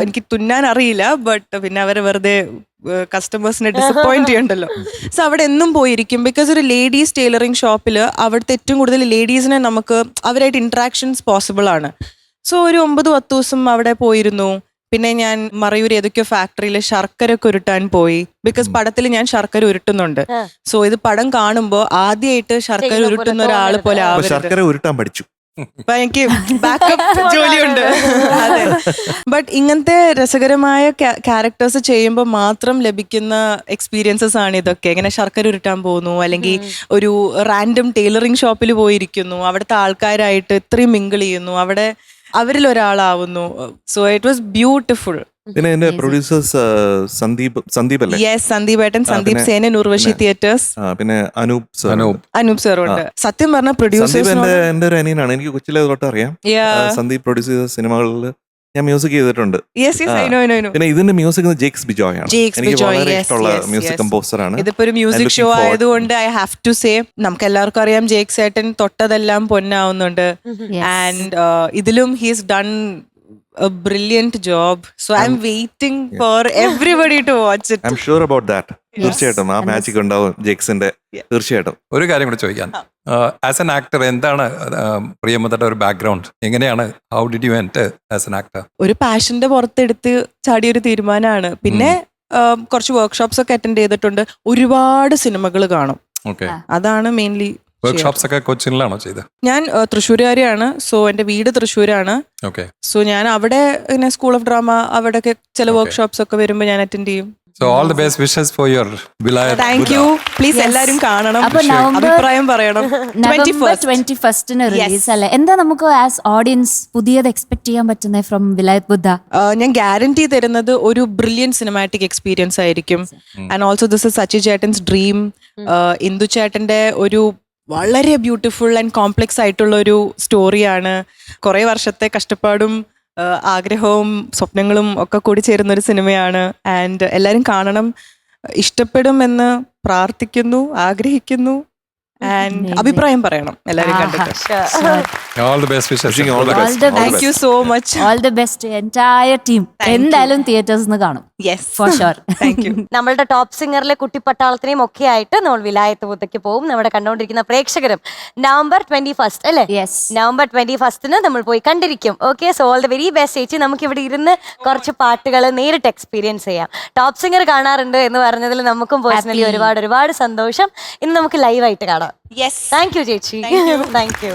Speaker 7: എനിക്ക് തുന്നാൻ അറിയില്ല, ബട്ട് പിന്നെ അവരെ വെറുതെ കസ്റ്റമേഴ്സിനെ ഡിസപ്പോയിന്റ് ചെയ്യണ്ടല്ലോ. സോ അവിടെ എന്നും പോയിരിക്കും. ബിക്കോസ് ഒരു ലേഡീസ് ടൈലറിങ് ഷോപ്പിൽ അവിടുത്തെ ഏറ്റവും കൂടുതൽ ലേഡീസിനെ നമുക്ക് അവരായിട്ട് ഇന്ററാക്ഷൻസ് പോസിബിൾ ആണ്. സോ ഒരു 9-10 ദിവസം അവിടെ പോയിരുന്നു. പിന്നെ ഞാൻ മറയൂർ ഏതൊക്കെയോ ഫാക്ടറിയിൽ ശർക്കര ഒക്കെ ഉരുട്ടാൻ പോയി. ബിക്കോസ് പടത്തിൽ ഞാൻ ശർക്കര ഉരുട്ടുന്നുണ്ട്. സോ ഇത് പടം കാണുമ്പോൾ ആദ്യമായിട്ട് ശർക്കര ഉരുട്ടുന്ന ഒരാള് പോലെ ആവരുത്.
Speaker 3: ശർക്കര ഉരുട്ടാൻ പഠിച്ചു.
Speaker 7: അപ്പൊ എനിക്ക് ബാക്കപ്പ് ജോലിയുണ്ട്. അതെ. ബട്ട് ഇങ്ങനത്തെ രസകരമായ ക്യാരക്ടേഴ്സ് ചെയ്യുമ്പോൾ മാത്രം ലഭിക്കുന്ന എക്സ്പീരിയൻസസ് ആണ് ഇതൊക്കെ. ഇങ്ങനെ ശർക്കര ഉരുട്ടാൻ പോകുന്നു, അല്ലെങ്കിൽ ഒരു റാൻഡം ടൈലറിംഗ് ഷോപ്പിൽ പോയിരിക്കുന്നു, അവിടുത്തെ ആൾക്കാരായിട്ട് ഇത്രയും മിങ്കിൾ ചെയ്യുന്നു, അവിടെ അവരിൽ ഒരാളാവുന്നു. So it was beautiful.
Speaker 3: പിന്നെ എന്റെ പ്രൊഡ്യൂസേഴ്സ് സന്ദീപ് അല്ലേ?
Speaker 7: യെസ്, സന്ദീപ് ഏട്ടൻ, സന്ദീപ് സേനൻ, ഉർവശി തിയേറ്റേഴ്സ്,
Speaker 3: പിന്നെ
Speaker 7: അനൂപ് സാറുണ്ട്. സത്യം പറഞ്ഞ
Speaker 3: സന്ദീപ്
Speaker 7: പ്രൊഡ്യൂസേഴ്സ്
Speaker 3: എന്റെ ഒരു അനിയനാണ്. എനിക്ക് കൊച്ചിലെ തൊട്ട് അറിയാം. സന്ദീപ് പ്രൊഡ്യൂസ് ചെയ്ത സിനിമകളിൽ ഞാൻ മ്യൂസിക് ചെയ്തിട്ടുണ്ട്. പിന്നെ ഇതിന്റെ മ്യൂസിക് ജേക്സ് ബിജോയ് ആണ്. എനിക്ക് വളരെ ഇഷ്ടമുള്ള മ്യൂസിക് കമ്പോസർ ആണ്.
Speaker 7: ഇതിപ്പോ ഒരു മ്യൂസിക് ഷോ ആയതുകൊണ്ട് ഐ ഹാവ് ടു സേ, നമുക്ക് എല്ലാവർക്കും അറിയാം ജേക്സ് ഏട്ടൻ തൊട്ടതെല്ലാം പൊന്നാവുന്നുണ്ട്. ആൻഡ് ഇതിലും he's done a brilliant job. So I'm waiting for everybody to watch it.
Speaker 3: I'm sure about that. തീർച്ചയായിട്ടും ആ മാജിക് ഉണ്ടാവും ജേക്സിന്റെ. തീർച്ചയായിട്ടും.
Speaker 6: ഒരു കാര്യം കൂടെ ചോദിക്കാൻ, ആസ് എൻ ആക്ടർ എന്താണ് പ്രിയമതയുടെ ഒരു ബാക്ക്ഗ്രൗണ്ട്? എങ്ങനെയാണ്, how did you enter as an actor?
Speaker 7: ഒരു പാഷന്റെ പുറത്തെടുത്ത് ചാടിയൊരു തീരുമാനമാണ്. പിന്നെ കുറച്ച് വർക്ക്ഷോപ്സ് ഒക്കെ അറ്റൻഡ് ചെയ്തിട്ടുണ്ട്. ഒരുപാട് സിനിമകൾ കാണും.
Speaker 6: ഓക്കെ.
Speaker 7: അതാണ് മെയിൻലി.
Speaker 6: വർക്ക്ഷോപ്സ് ഒക്കെ കൊച്ചിനിലാണോ ചെയ്തത്?
Speaker 7: ഞാൻ തൃശ്ശൂരുകാരിയാണ്. സോ എന്റെ വീട് തൃശ്ശൂരാണ്.
Speaker 6: ഓക്കെ.
Speaker 7: സോ ഞാൻ അവിടെ ഇങ്ങനെ സ്കൂൾ ഓഫ് ഡ്രാമ അവിടെയൊക്കെ ചില വർക്ക്ഷോപ്സ് ഒക്കെ വരുമ്പോൾ ഞാൻ അറ്റൻഡ് ചെയ്യും.
Speaker 6: So all the best wishes for your Vilayat.
Speaker 7: Thank you. Please എല്ലാരും കാണണം,
Speaker 2: അപ്പൊ
Speaker 7: അഭിപ്രായം പറയണം.
Speaker 2: November 21st റിലീസ് അല്ലേ? എന്താ നമുക്ക് ആസ് ഓഡിയൻസ് പുതിയത് എക്സ്പെക്ട് ചെയ്യാൻ പറ്റുന്നത് ഫ്രം വിലായത്ത് ബുദ്ധ?
Speaker 7: ഞാൻ ഗ്യാരണ്ടി തരുന്നത് ഒരു ബ്രില്യൻ സിനിമാറ്റിക് എക്സ്പീരിയൻസ് ആയിരിക്കും. And also this is Sachi ചേട്ടൻസ് ഡ്രീം. ഇന്ദു ചേട്ടന്റെ ഒരു വളരെ ബ്യൂട്ടിഫുൾ ആൻഡ് കോംപ്ലെക്സ് ആയിട്ടുള്ള ഒരു സ്റ്റോറിയാണ്. കുറേ വർഷത്തെ കഷ്ടപ്പാടും ആഗ്രഹവും സ്വപ്നങ്ങളും ഒക്കെ കൂടി ചേരുന്ന ഒരു സിനിമയാണ്. ആൻഡ് എല്ലാവരും കാണണം, ഇഷ്ടപ്പെടുമെന്ന് പ്രാർത്ഥിക്കുന്നു, ആഗ്രഹിക്കുന്നു. ആൻഡ് അഭിപ്രായം പറയണം എല്ലാവരും കണ്ടിട്ട്.
Speaker 6: All the best wishes.
Speaker 7: Thank you so much.
Speaker 2: All the best entire team. എന്തായാലും തിയേറ്റേഴ്സിൽ കാണും.
Speaker 7: Yes.
Speaker 2: For sure.
Speaker 7: Thank you.
Speaker 1: നമ്മളുടെ ടോപ്പ് സിംഗറിലെ കുട്ടിപ്പട്ടാളത്തിനെയും ഒക്കെ ആയിട്ട് നമ്മൾ വിലായത്ത് ബുദ്ധയ്ക്ക് പോകും. നമ്മുടെ കണ്ടുകൊണ്ടിരിക്കുന്ന പ്രേക്ഷകരും November 21 അല്ലേ?
Speaker 2: Yes.
Speaker 1: November 21 നമ്മൾ പോയി കണ്ടിരിക്കും. Okay, so all the very best ചേച്ചി. നമുക്ക് ഇവിടെ ഇരുന്ന് കുറച്ച് പാട്ടുകൾ നേരിട്ട് എക്സ്പീരിയൻസ് ചെയ്യാം. ടോപ്പ് സിംഗർ കാണാറുണ്ട് എന്ന് പറഞ്ഞതിൽ നമുക്കും പേഴ്സണലി ഒരുപാട് സന്തോഷം. ഇന്ന് നമുക്ക് ലൈവായിട്ട് കാണാം.
Speaker 7: Yes.
Speaker 1: താങ്ക് യു ചേച്ചി. Thank you.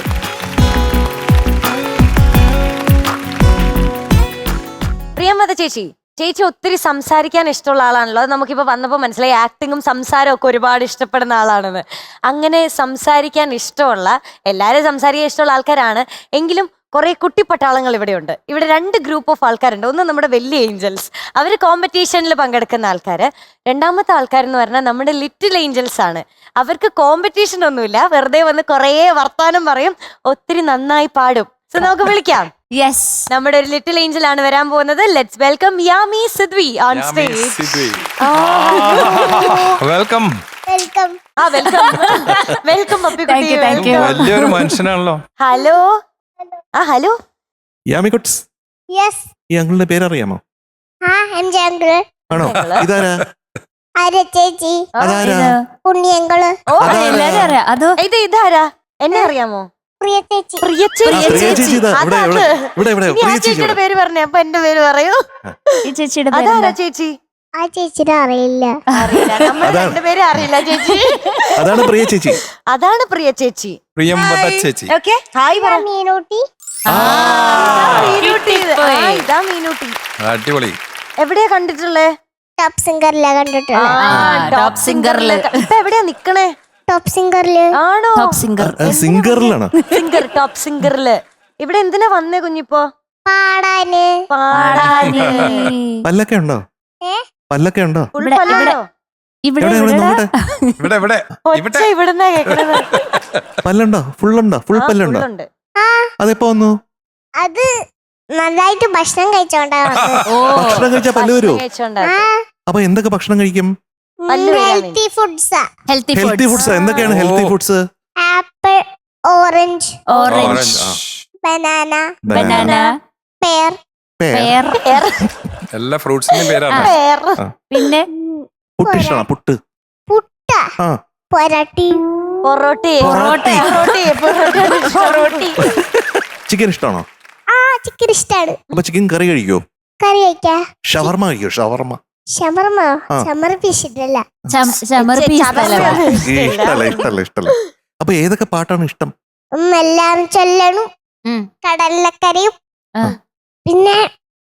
Speaker 1: പ്രിയമത ചേച്ചി, ചേച്ചി ഒത്തിരി സംസാരിക്കാൻ ഇഷ്ടമുള്ള ആളാണല്ലോ. അത് നമുക്കിപ്പോൾ വന്നപ്പോൾ മനസ്സിലായി ആക്ടിങ്ങും സംസാരവും ഒക്കെ ഒരുപാട് ഇഷ്ടപ്പെടുന്ന ആളാണെന്ന്. അങ്ങനെ സംസാരിക്കാൻ ഇഷ്ടമുള്ള, എല്ലാവരും സംസാരിക്കാൻ ഇഷ്ടമുള്ള ആൾക്കാരാണ്. എങ്കിലും കുറെ കുട്ടിപ്പട്ടാളങ്ങൾ ഇവിടെയുണ്ട്. ഇവിടെ 2 ഗ്രൂപ്പ് ഓഫ് ആൾക്കാരുണ്ട്. ഒന്ന് നമ്മുടെ വലിയ ഏഞ്ചൽസ്, അവർ കോമ്പറ്റീഷനിൽ പങ്കെടുക്കുന്ന ആൾക്കാർ. രണ്ടാമത്തെ ആൾക്കാരെന്ന് പറഞ്ഞാൽ നമ്മുടെ ലിറ്റിൽ ഏഞ്ചൽസ് ആണ്. അവർക്ക് കോമ്പറ്റീഷൻ ഒന്നുമില്ല, വെറുതെ വന്ന് കുറേ വർത്താനം പറയും, ഒത്തിരി നന്നായി പാടും. സോ നമുക്ക് വിളിക്കാം.
Speaker 2: Yes.
Speaker 1: നമ്മുടെ ഒരു ലിറ്റിൽ ഏഞ്ചൽ ആണ് വരാൻ പോകുന്നത്. Let's welcome Yami Sidvi on stage.
Speaker 6: Welcome.
Speaker 4: Welcome.
Speaker 1: Welcome welcome puppy
Speaker 2: Thank you, thank you.
Speaker 6: വലിയൊരു മനുഷ്യനാണല്ലോ.
Speaker 1: ഹലോ. ഹലോ
Speaker 3: യാമിക്കുട്സ്,
Speaker 4: യെസ്.
Speaker 3: ഈ അങ്കിളിന്റെ പേരറിയാമോ?
Speaker 4: എന്റെ അങ്കിള്.
Speaker 3: ആണോ? ഇതാരാ?
Speaker 4: ആരാ ചേച്ചി?
Speaker 3: അതാരാ?
Speaker 4: ഉണ്ണിയങ്കള്.
Speaker 1: ഓ,
Speaker 2: എല്ലാരും അറിയാം. അതോ
Speaker 1: ഇതാരാ? എന്നെ അറിയാമോ?
Speaker 4: പ്രിയ ചേച്ചി.
Speaker 1: പ്രിയ
Speaker 3: പ്രിയ ചേച്ചി ഇതാ, ഇവിടെ,
Speaker 1: അതാണ്.
Speaker 3: ഇവിടെ, ഇവിടെ,
Speaker 1: ഇനി ആ
Speaker 3: പ്രിയ ചേച്ചി
Speaker 1: ചേച്ചിയുടെ
Speaker 3: ഇവിടെ.
Speaker 1: പേര് പറഞ്ഞേ, അപ്പൊ എന്റെ പേര് പറയൂ.
Speaker 2: ഈ ചേച്ചിയുടെ
Speaker 1: അതാരാ
Speaker 2: പേരെന്താ?
Speaker 1: ചേച്ചി?
Speaker 4: ആ ചേച്ചിയുടെ അറിയില്ല.
Speaker 1: അറിയില്ല. നമ്മൾ
Speaker 3: അതാണ്.
Speaker 1: രണ്ടുപേരും അറിയില്ല ചേച്ചി.
Speaker 3: അതാണ് പ്രിയ ചേച്ചി.
Speaker 1: അതാണ് പ്രിയ ചേച്ചി.
Speaker 6: പ്രിയമത ചേച്ചി.
Speaker 1: ഓക്കെ, ഹായ് പറ.
Speaker 4: മീനൂട്ടി.
Speaker 1: മീനൂട്ടി. ഇതാ മീനൂട്ടി.
Speaker 6: അടിപൊളി.
Speaker 1: എവിടെയാ കണ്ടിട്ടുള്ളേ?
Speaker 4: ടോപ്പ് സിംഗറിലാ കണ്ടിട്ടുള്ളത്.
Speaker 2: ടോപ്പ് സിംഗറില്.
Speaker 1: ഇപ്പൊ എവിടെയാ നിക്കണേ?
Speaker 4: ടോപ്പ് സിംഗറില്.
Speaker 1: ആണോ?
Speaker 2: Top singer.
Speaker 3: സിംഗറിലാണോ?
Speaker 1: സിംഗർ, ടോപ്പ് സിംഗറില്. ഇവിടെ എന്തിനാ വന്നേ കുഞ്ഞിപ്പോ?
Speaker 4: പാടാന്
Speaker 1: പാടാന്
Speaker 3: പല്ലൊക്കെ ഉണ്ടോ?
Speaker 4: ഏ?
Speaker 3: പല്ലൊക്കെ ഉണ്ടോ?
Speaker 1: ഫുൾ
Speaker 2: ഇവിടെ,
Speaker 1: പല്ലുണ്ടോ?
Speaker 2: ഇവിടെ
Speaker 3: എവിടെ എവിടെ നോക്കട്ടെ.
Speaker 6: ഇവിടെ ഇവിടെ
Speaker 1: ഒച്ച ഇവിടുന്നാ കേക്കണത്.
Speaker 3: പല്ലുണ്ടോ? ഫുള്ളുണ്ടോ? ഫുൾ
Speaker 1: ആ,
Speaker 3: പല്ലുണ്ടോ?
Speaker 1: full ഉണ്ട്.
Speaker 4: ആ
Speaker 3: അതെപ്പോ വന്നു?
Speaker 4: അത് നന്നായിട്ട് ഭക്ഷണം കഴിച്ചോണ്ടാ വന്നത്.
Speaker 2: ഓ
Speaker 3: ഭക്ഷണം കഴിച്ചാൽ പല്ല് വരുമോ?
Speaker 1: ഭക്ഷണം കഴിച്ചോണ്ടാ.
Speaker 3: അപ്പൊ എന്തൊക്കെ ഭക്ഷണം കഴിക്കും?
Speaker 1: പല്ല് വരാൻ വേണ്ടി.
Speaker 4: ഹെൽത്തി ഫുഡ്സാ.
Speaker 2: Healthy
Speaker 3: healthy foods. എന്തൊക്കെയാണ് healthy foods?
Speaker 4: Apple, orange,
Speaker 2: orange,
Speaker 4: banana,
Speaker 2: banana,
Speaker 4: pear,
Speaker 2: pear,
Speaker 6: എല്ലാ ഫ്രൂട്ട്സിന്റെയും പേരാണ്.
Speaker 1: വേറെ.
Speaker 2: പിന്നെ
Speaker 3: പുട്ട് ഇഷ്ടമാണോ? പുട്ട്.
Speaker 4: പുട്ട,
Speaker 3: ആ.
Speaker 4: പൊരട്ടി,
Speaker 1: പൊറോട്ടി
Speaker 2: പൊറോട്ടി.
Speaker 1: പൊറോട്ടി.
Speaker 3: ചിക്കൻ ഇഷ്ടമാണോ?
Speaker 4: ആ ചിക്കൻ ഇഷ്ടാണ്.
Speaker 3: അപ്പൊ ചിക്കൻ കറി കഴിക്കോ?
Speaker 4: കറി കഴിക്കാ.
Speaker 3: ഷവർമ കഴിക്കോ? ഷവർമ
Speaker 4: ഷവർമ
Speaker 3: ആ.
Speaker 4: ഷവർമ ഇഷ്ടല്ല.
Speaker 2: ചമർപ്പി
Speaker 3: ഇഷ്ടല്ല. അപ്പൊ ഏതൊക്കെ പാട്ടാണ് ഇഷ്ടം?
Speaker 4: എല്ലാരും ചൊല്ലണു, കടലക്കരയും,
Speaker 2: ആ.
Speaker 4: പിന്നെ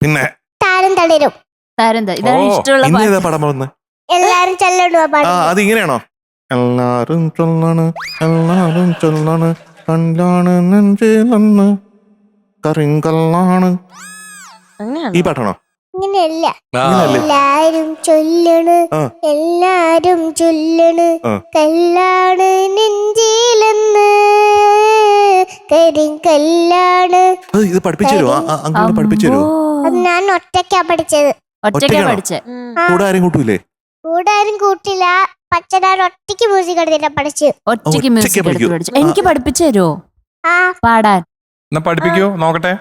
Speaker 3: പിന്നെ
Speaker 4: താരം തളരും.
Speaker 2: താരന്താ ഇതാണ്
Speaker 6: ഓ,
Speaker 2: ഇഷ്ടമുള്ള
Speaker 3: ഇന്ന്
Speaker 2: പാട്ട്.
Speaker 3: ഏതാ പാടാൻ പോകുന്നത്?
Speaker 4: എല്ലാരും ചൊല്ലണു ആ
Speaker 3: ആ
Speaker 4: പാട്ട്.
Speaker 3: അതിങ്ങനെയാണോ? എല്ലാരും ചൊല്ലാണ്, എല്ലാരും ചൊല്ലാണ്, കല്ലാണ് നെഞ്ചിലന്ന് കരിങ്കല്ലാണ്.
Speaker 1: അങ്ങനെയാണോ?
Speaker 3: ഈ പാട്ടാണോ?
Speaker 4: ഇങ്ങനെയല്ല.
Speaker 6: ആ,
Speaker 4: എല്ലാരും ചൊല്ലണ്,
Speaker 3: ആ.
Speaker 4: എല്ലാരും ചൊല്ലണ്,
Speaker 3: ആ.
Speaker 4: കല്ലാണ് നെഞ്ചിലെന്ന് കരിങ്കല്ലാണ്.
Speaker 3: അത് ഇത് പഠിപ്പിച്ചു തരുമോ? അങ്ങനെ പഠിപ്പിച്ചു തരുമോ?
Speaker 4: അത് ഞാൻ ഒറ്റയ്ക്കാ പഠിച്ചത്.
Speaker 2: ഒറ്റയ്ക്കാ
Speaker 3: ഒറ്റയ്ക്കാണോ?
Speaker 2: പഠിച്ചേ.
Speaker 1: ഉം.
Speaker 3: കൂടെ ആരും കൂട്ടൂലേ?
Speaker 4: കൂടെ ആരും കൂട്ടില്ല. പച്ചനാട് ഒറ്റയ്ക്ക് മ്യൂസിക് എടുത്തിട്ടാ പഠിച്ചു.
Speaker 2: ഒറ്റയ്ക്ക്
Speaker 3: ഒറ്റയ്ക്ക്
Speaker 2: മ്യൂസിക് എടുത്ത്
Speaker 3: പഠിക്കൂ.
Speaker 2: പഠിച്ചു. എനിക്ക് പഠിപ്പിച്ചു തരുമോ
Speaker 4: ആ
Speaker 2: പാടാൻ?
Speaker 6: എന്നാ പഠിപ്പിക്കൂ നോക്കട്ടെ.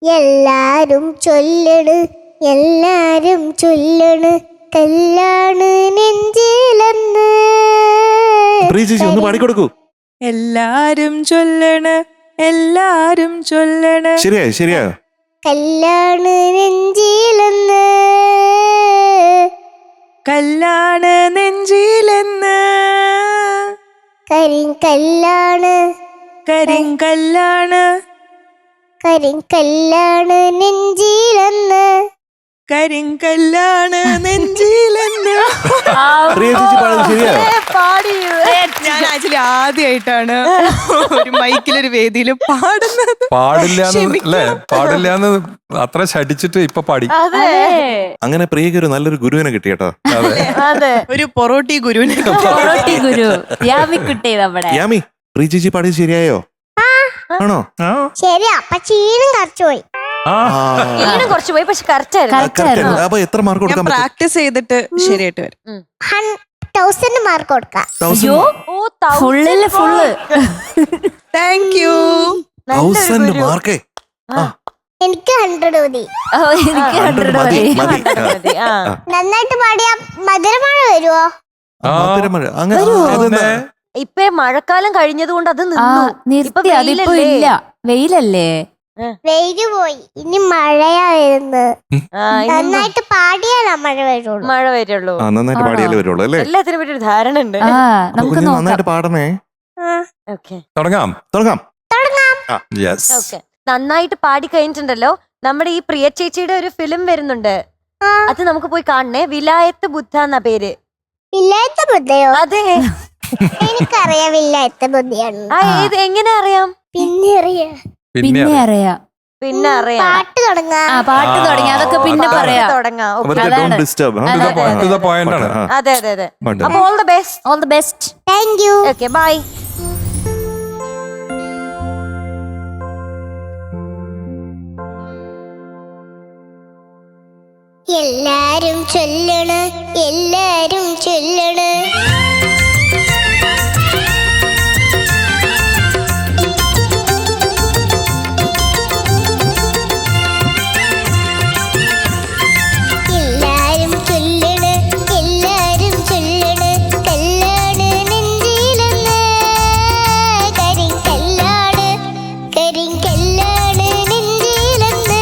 Speaker 4: എല്ലാരും ചൊല്ലണ്, എല്ലാരും ചൊല്ലണ്, കല്ലാണ് നെഞ്ചിലെന്ന്
Speaker 3: പ്രിയ ചേച്ചി ഒന്ന് പാടിക്കൊടുക്കൂ.
Speaker 7: എല്ലാരും ചൊല്ലണ്, എല്ലാരും ചൊല്ലണ്.
Speaker 3: ശരിയായോ?
Speaker 4: കല്ലാണ് നെഞ്ചിലെന്ന്
Speaker 7: കല്ലാണ് നെഞ്ചിലെന്ന്
Speaker 4: കരിങ്കല്ലാണ്
Speaker 7: കരിങ്കല്ലാണ്
Speaker 4: കരിങ്കല്ലാണ് നെഞ്ചിലെന്ന്
Speaker 7: കരിങ്കല്ലാണ് നെഞ്ചിലെന്ന്.
Speaker 3: പ്രിയ ചേച്ചി പാടുന്നത് ശരിയായോ?
Speaker 1: പാടി.
Speaker 7: ഞാൻ ആക്ച്വലി ആദ്യമായിട്ടാണ് ഒരു മൈക്കിലൊരു വേദിയിൽ പാടുന്നത്.
Speaker 6: പാടില്ലാന്ന് അല്ലേ? പാടില്ലാന്ന് അത്ര ശടിച്ചിട്ട് ഇപ്പൊ പാടി.
Speaker 1: അതെ
Speaker 3: അങ്ങനെ പ്രിയക്ക് ഒരു നല്ലൊരു ഗുരുവിനെ കിട്ടി കേട്ടോ.
Speaker 6: അതെ.
Speaker 1: അതെ.
Speaker 7: ഒരു പൊറോട്ടി ഗുരുവിനെ
Speaker 2: പൊറോട്ടി ഗുരു യാമിക്കുട്ടി നമ്മുടെ.
Speaker 3: യാമി, പ്രിയ ചേച്ചി പാടിയത് ശരിയായോ? ആണോ?
Speaker 4: ശരി. അപ്പൊ ചീനും കറച്ചുപോയി.
Speaker 6: ആ,
Speaker 1: ഈനും കുറച്ച് പോയി, പക്ഷെ കറക്റ്റ് ആയിരുന്നു.
Speaker 2: Correct ആയിരുന്നു.
Speaker 3: അപ്പൊ എത്ര മാർക്ക്
Speaker 7: ഞാൻ
Speaker 3: കൊടുക്കാൻ പറ്റും?
Speaker 7: പ്രാക്ടീസ് ചെയ്തിട്ട് ശരിയായിട്ട് വരും.
Speaker 4: 1000 മാർക്ക് കൊടുക്കാം.
Speaker 2: അയ്യോ
Speaker 1: ഓ,
Speaker 2: ഫുള്ളില് ഫുള്ള്.
Speaker 7: Thank you.
Speaker 3: 1000 മാർക്കേ.
Speaker 4: എനിക്ക് 100 മതി.
Speaker 2: എനിക്ക് 100
Speaker 3: മതി,
Speaker 2: മതി.
Speaker 3: മതി.
Speaker 1: ആ.
Speaker 4: നന്നായിട്ട് പാടിയാ മധുരമഴ വരുവോ?
Speaker 6: ആ.
Speaker 3: മധുരമഴ അങ്ങനെ
Speaker 6: പിന്നെ
Speaker 1: ഇപ്പൊ മഴക്കാലം കഴിഞ്ഞത് കൊണ്ട് അത്
Speaker 2: ആ
Speaker 1: നിന്നു. ഇപ്പൊ
Speaker 2: നിർത്തി. അതിപ്പോ
Speaker 1: വെയിലല്ലേ?
Speaker 2: ഇല്ല. വെയിലല്ലേ?
Speaker 4: വെയില് പോയി. ഇനി മഴയാ വരുന്നത്.
Speaker 1: ആ, ഇനി
Speaker 4: നന്നായിട്ട് പാടിയാലാ മഴ വരുള്ളൂ.
Speaker 1: മഴ വരുള്ളൂ.
Speaker 3: നന്നായിട്ട് പാടിയാലേ വരുള്ളൂ അല്ലേ?
Speaker 1: എല്ലാത്തിനെ പറ്റി ഒരു ധാരണ ഉണ്ട്.
Speaker 2: ആ
Speaker 3: അപ്പൊ
Speaker 2: നമുക്ക്
Speaker 3: കുഞ്ഞ്
Speaker 2: നോക്കാം.
Speaker 3: നന്നായിട്ട് പാടണേ.
Speaker 1: ഓക്കെ
Speaker 6: തുടങ്ങാം. യെസ്.
Speaker 1: ഓക്കെ. നന്നായിട്ട് പാടി കഴിഞ്ഞിട്ടുണ്ടല്ലോ. നമ്മുടെ ഈ പ്രിയ ചേച്ചിയുടെ ഒരു ഫിലിം വരുന്നുണ്ട്.
Speaker 4: ആ.
Speaker 1: അത് നമുക്ക് പോയി കാണണേ. വിലായത്ത് ബുദ്ധ എന്ന പേര്.
Speaker 4: വില്ലായത്ത ബുദ്ധയോ?
Speaker 1: അതെ.
Speaker 4: എനിക്കറിയാം വില്ലായത്ത ബുദ്ധിയാണ്.
Speaker 1: ആ, ഏത് എങ്ങനെ അറിയാം?
Speaker 4: പിന്നെ അറിയാം.
Speaker 2: പിന്നെ അറിയാം.
Speaker 1: പിന്നെ അറിയാം.
Speaker 4: പാട്ട് തുടങ്ങാം.
Speaker 2: ആ പാട്ട് തുടങ്ങി. അതൊക്കെ പിന്നെ
Speaker 6: അതാണ്.
Speaker 2: പറയാം.
Speaker 1: തുടങ്ങാം. Okay.
Speaker 3: അവരുടെ
Speaker 2: അതാണ്.
Speaker 3: don't disturb. ആ,
Speaker 2: അതെ,
Speaker 3: പാട്ട്,
Speaker 6: To the point ആണ്.
Speaker 3: ആ,
Speaker 1: അതെ അതെ അതെ.
Speaker 3: പാട്ട്.
Speaker 1: അപ്പൊ all the best.
Speaker 2: All the best.
Speaker 4: Thank you.
Speaker 1: Okay, bye.
Speaker 4: എല്ലാരും ചൊല്ലണ്, എല്ലാരും ചൊല്ലണ്, എല്ലാരും ചൊല്ലണ്, എല്ലാരും ചൊല്ലണ്, കല്ലാണ് നെഞ്ചിലെന്ന് കരിങ്കല്ലാണ് കരിങ്കല്ലാണ് നെഞ്ചിലെന്ന്.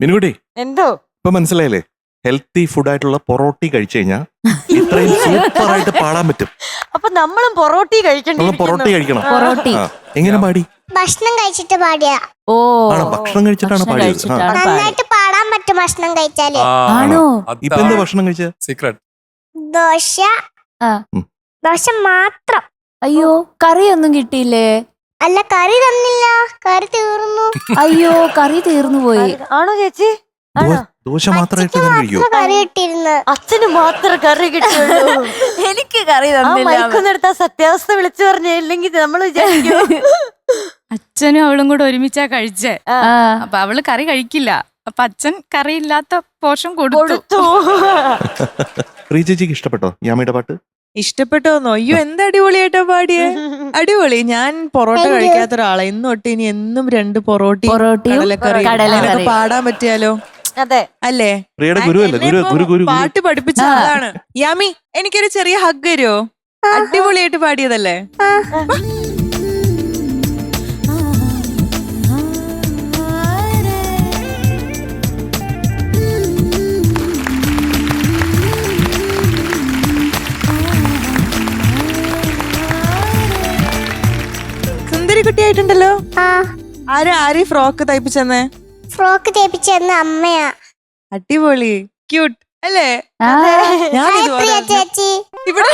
Speaker 3: മിനുകുട്ടി
Speaker 1: എന്തോ
Speaker 3: ഇപ്പൊ മനസ്സിലായില്ലേ? ഹെൽത്തി ഫുഡായിട്ടുള്ള പൊറോട്ടി കഴിച്ചു കഴിഞ്ഞാൽ ഇത്രയും സൂപ്പർ ആയിട്ട് പാടാൻ പറ്റും.
Speaker 1: അപ്പൊ നമ്മളും പൊറോട്ടി
Speaker 3: നമ്മൾ പൊറോട്ടി കഴിക്കണം.
Speaker 2: പൊറോട്ടി
Speaker 3: ആ, എങ്ങനെ പാടി?
Speaker 4: ഭക്ഷണം കഴിച്ചിട്ട് പാടിയ
Speaker 2: ഓ
Speaker 3: ആണോ, ഭക്ഷണം കഴിച്ചിട്ടാണ്
Speaker 2: ഭക്ഷണം
Speaker 3: പാടിയത്?
Speaker 2: കഴിച്ചിട്ടാണ് പാടിയത്.
Speaker 4: നന്നായിട്ട് പാടാൻ പറ്റും ഭക്ഷണം കഴിച്ചാല്.
Speaker 2: ആണോ?
Speaker 3: ഇപ്പൊ എന്ത് ഭക്ഷണം കഴിച്ച?
Speaker 6: സീക്രട്ട്.
Speaker 4: ദോശ
Speaker 2: ആ.
Speaker 4: ദോശ മാത്രം.
Speaker 2: അയ്യോ കറിയൊന്നും കിട്ടിയില്ലേ?
Speaker 4: അല്ല, കറി തന്നില്ല, കറി തീർന്നു.
Speaker 2: അയ്യോ കറി തീർന്നു പോയി.
Speaker 1: ആണോ ചേച്ചി? ആണോ?
Speaker 3: ദോശ മാത്രമായിട്ട് തന്നെ കഴിക്കോ?
Speaker 4: കറി ഇട്ടിരുന്നു.
Speaker 1: അച്ഛന് മാത്രം കറി കിട്ടുള്ളൂ.
Speaker 2: എനിക്ക് കറി
Speaker 1: ആ മൈക്കൊന്നെടുത്ത സത്യാവസ്ഥ വിളിച്ചു പറഞ്ഞില്ലെങ്കിൽ നമ്മൾ വിചാരിക്കും
Speaker 8: അച്ഛനും അവളും കൂടെ ഒരുമിച്ചാ കഴിച്ചേ.
Speaker 1: ആ,
Speaker 8: അപ്പൊ അവള് കറി കഴിക്കില്ല. അപ്പൊ അച്ഛൻ കറി ഇല്ലാത്ത പോർഷൻ കൊടുത്തു.
Speaker 1: കൊടുത്തു.
Speaker 3: പ്രിയ ചേച്ചിക്ക് ഇഷ്ടപ്പെട്ടോ യാമിയുടെ പാട്ട്?
Speaker 7: ഇഷ്ടപ്പെട്ടോന്നോ? അയ്യോ എന്ത് അടിപൊളിയായിട്ടാ പാടിയേ. അടിപൊളി. ഞാൻ പൊറോട്ട
Speaker 4: Thank you.
Speaker 7: കഴിക്കാത്ത ഒരാളാ. ഇന്ന് തൊട്ട് ഇനി എന്നും 2 പൊറോട്ടയും
Speaker 2: പൊറോട്ടയും
Speaker 7: കടലക്കറി
Speaker 2: കടലക്കറി.
Speaker 7: പാടാൻ പറ്റിയാലോ?
Speaker 1: അതെ.
Speaker 7: അല്ലേ?
Speaker 3: പ്രിയയുടെ ഗുരു അല്ലേ?
Speaker 7: എന്നെ ഇപ്പൊ
Speaker 3: ഗുരു
Speaker 7: പാട്ട് പഠിപ്പിച്ച ആളാണ്. യാമി, എനിക്കൊരു ചെറിയ ഹഗ് തരുമോ? അടിപൊളിയായിട്ട് പാടിയതല്ലേ? സുന്ദരി കുട്ടിയായിട്ടുണ്ടല്ലോ. ആരീ ഫ്രോക്ക് തയ്പ്പിച്ചെന്നേ?
Speaker 4: ഫ്രോക്ക് തേപ്പിച്ചെന്ന് അമ്മയാ.
Speaker 7: അടിപൊളി, ക്യൂട്ട് അല്ലേ?
Speaker 2: ആ.
Speaker 7: ഞാനിത്
Speaker 4: പ്രിയ ചേച്ചി.
Speaker 7: ഇവിടെ